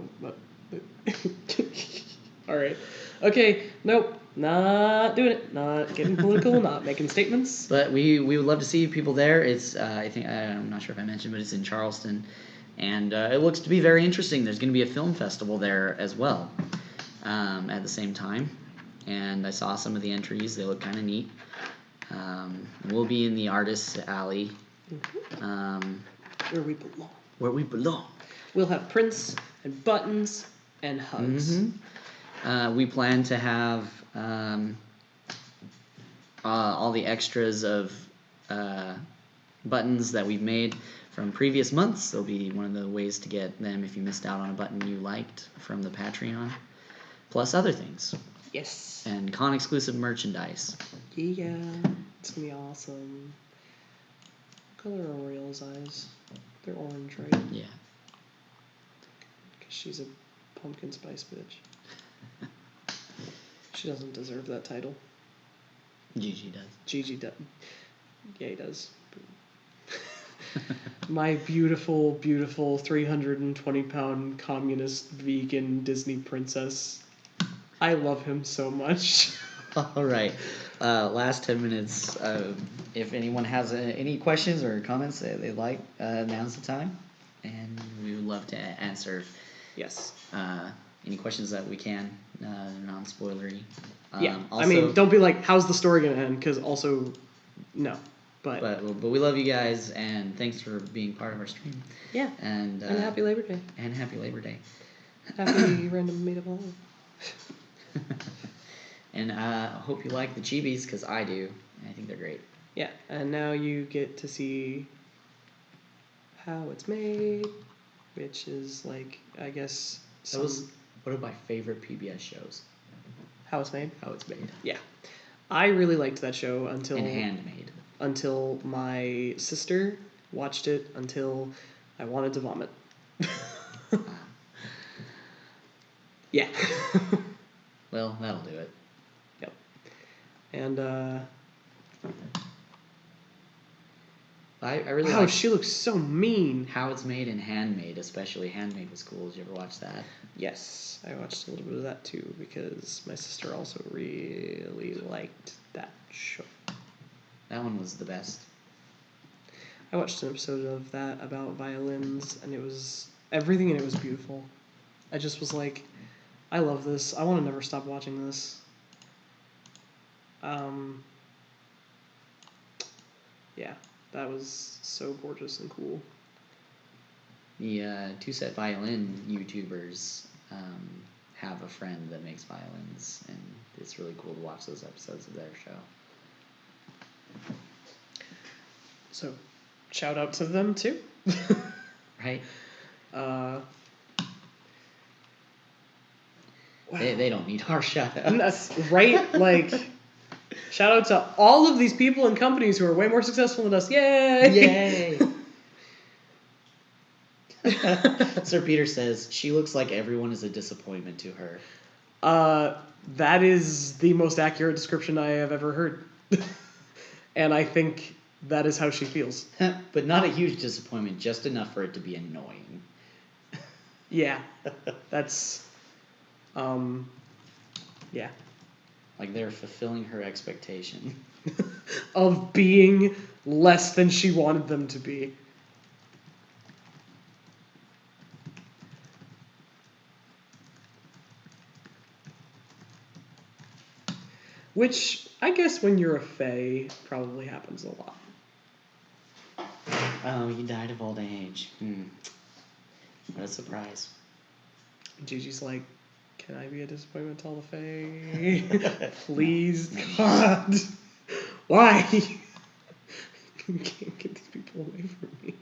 Alright. Okay, nope. Not doing it. Not getting political, not making statements. But we would love to see people there. It's, I think, I'm not sure if I mentioned, but it's in Charleston. And it looks to be very interesting. There's going to be a film festival there as well at the same time. And I saw some of the entries. They look kind of neat. We'll be in the Artists Alley. Where we belong. Where we belong. We'll have prints and buttons and hugs. We plan to have all the extras of buttons that we've made from previous months. There'll be one of the ways to get them if you missed out on a button you liked from the Patreon. Plus other things. Yes. And con-exclusive merchandise. Yeah. It's going to be awesome. What color are Oriel's eyes? They're orange, right? Yeah. Because she's a pumpkin spice bitch. She doesn't deserve that title. Gigi does. Gigi does. Yeah, he does. My beautiful, beautiful 320-pound communist vegan Disney princess. I love him so much. All right. Last 10 minutes. If anyone has any questions or comments they'd like, now's the time. And we would love to answer. Yes. Any questions that we can, non-spoilery. Yeah. Also, I mean, don't be like, how's the story going to end? Because also, no. But we love you guys, and thanks for being part of our stream. Yeah. And happy Labor Day. And happy Labor Day. Happy random made-up holiday. And I hope you like the chibis, because I do. I think they're great. Yeah, and now you get to see how it's made, which is like, I guess... That was one of my favorite PBS shows. How It's Made? How It's Made. Yeah. I really liked that show until... And handmade. Until my sister watched it until I wanted to vomit. Yeah. Well, that'll do it. Yep. And, I really wow, like... she looks so mean. How It's Made and Handmade, especially Handmade was cool. Did you ever watch that? Yes, I watched a little bit of that too because my sister also really liked that show. That one was the best. I watched an episode of that about violins, and it was... Everything in it was beautiful. I just was like, I love this. I want to never stop watching this. Yeah, that was so gorgeous and cool. The two-set violin YouTubers have a friend that makes violins, and it's really cool to watch those episodes of their show. So, shout out to them too. Right? Wow. They don't need our shout outs. And that's right. Like, shout out to all of these people and companies who are way more successful than us. Yay! Yay! Sir Peter says, she looks like everyone is a disappointment to her. That is the most accurate description I have ever heard. And I think that is how she feels. But not a huge disappointment, just enough for it to be annoying. Yeah. That's... yeah. Like they're fulfilling her expectation. Of being less than she wanted them to be. Which, I guess when you're a fae, probably happens a lot. Oh, you died of old age. What a surprise. Gigi's like, can I be a disappointment to all the fae? Please, God. Why? You can't get these people away from me.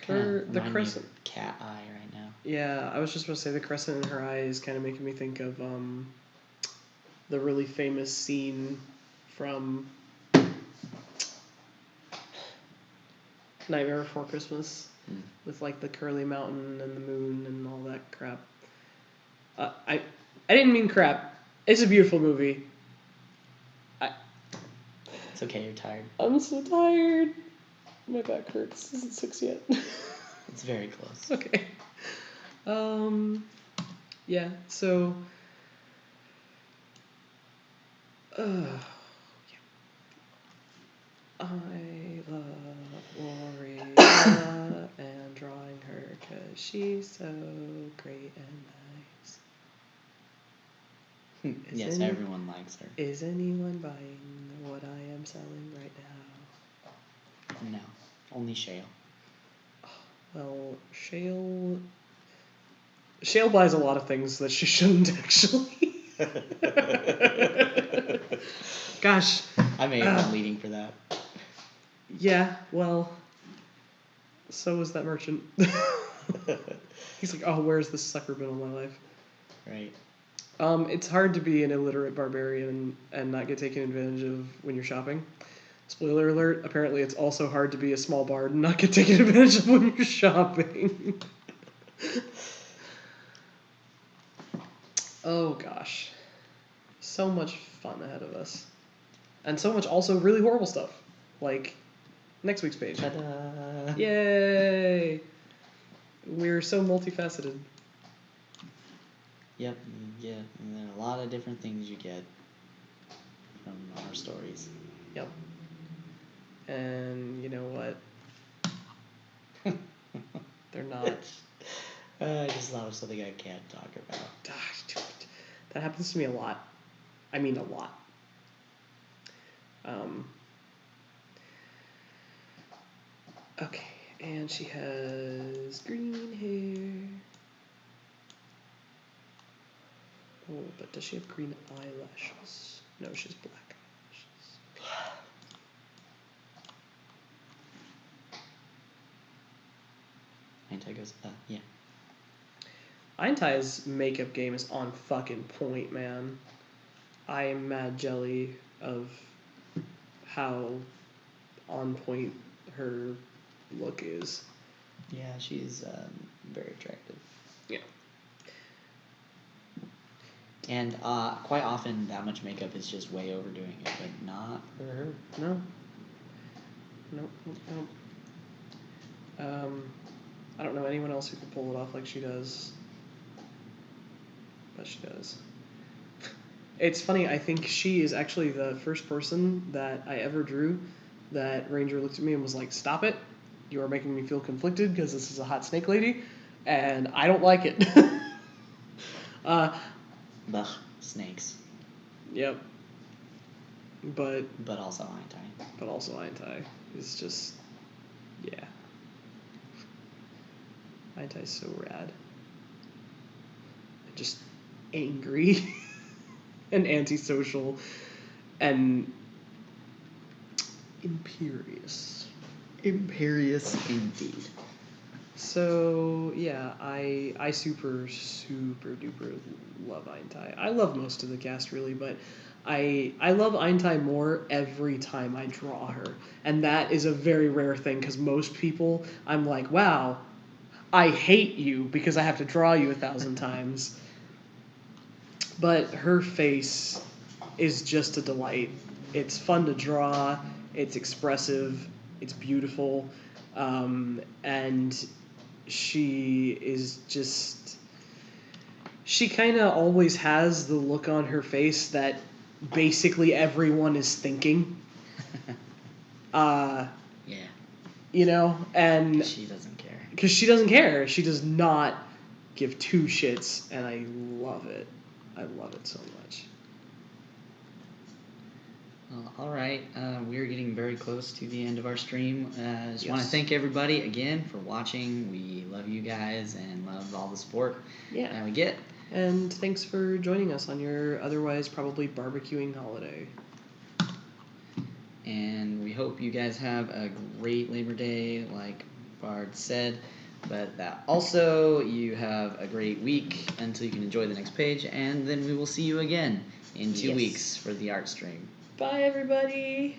The crescent. Cat eye right now. Yeah, I was just going to say the crescent in her eye is kind of making me think of the really famous scene from Nightmare Before Christmas with like the curly mountain and the moon and all that crap. I didn't mean crap. It's a beautiful movie. It's okay, you're tired. I'm so tired. My back hurts. Isn't 6 yet. It's very close. Okay. Yeah, so yeah. I love Gloria and drawing her because she's so great and nice. Yes, everyone likes her. Is anyone buying what I am selling right now? No, only Shale. Well, Shale buys a lot of things that she shouldn't actually. Gosh. I may have been leading for that. Yeah, well, so was that merchant. He's like, oh, where's this sucker been all my life? Right. It's hard to be an illiterate barbarian and not get taken advantage of when you're shopping. Spoiler alert, apparently it's also hard to be a small bard and not get taken advantage of when you're shopping. Oh gosh. So much fun ahead of us. And so much also really horrible stuff. Like next week's page. Ta-da! Yay! We're so multifaceted. Yep, yeah, and there are a lot of different things you get from our stories. Yep. And you know what? They're not. I just thought of something I can't talk about. That happens to me a lot. I mean, a lot. Okay, and she has green hair. Oh, but does she have green eyelashes? No, she's black eyelashes. Aintai goes, yeah. Eintai's makeup game is on fucking point, man. I am mad jelly of how on point her look is. Yeah, she's very attractive. Yeah. And quite often that much makeup is just way overdoing it, but not for her. No. Nope. I don't know anyone else who can pull it off like she does. But she does. It's funny, I think she is actually the first person that I ever drew that Ranger looked at me and was like, stop it. You are making me feel conflicted because this is a hot snake lady, and I don't like it. Ugh, snakes. Yep. But also Aintai. But also Aintai is just, yeah. Aintai's so rad. Just angry and antisocial and imperious. Imperious indeed. So yeah, I super duper love Aintai. I love most of the cast really, but I love Aintai more every time I draw her, and that is a very rare thing because most people I'm like, wow, I hate you because I have to draw you 1,000 times. But her face is just a delight. It's fun to draw. It's expressive. It's beautiful, and she is just. She kind of always has the look on her face that basically everyone is thinking. Yeah. You know, and she doesn't care. Because she doesn't care. She does not give two shits, and I love it. I love it so much. Well, all right. We're getting very close to the end of our stream. Just want to thank everybody again for watching. We love you guys and love all the support that we get. And thanks for joining us on your otherwise probably barbecuing holiday. And we hope you guys have a great Labor Day, like Bard said. But that also, you have a great week until you can enjoy the next page, and then we will see you again in 2 weeks for the art stream. Bye, everybody.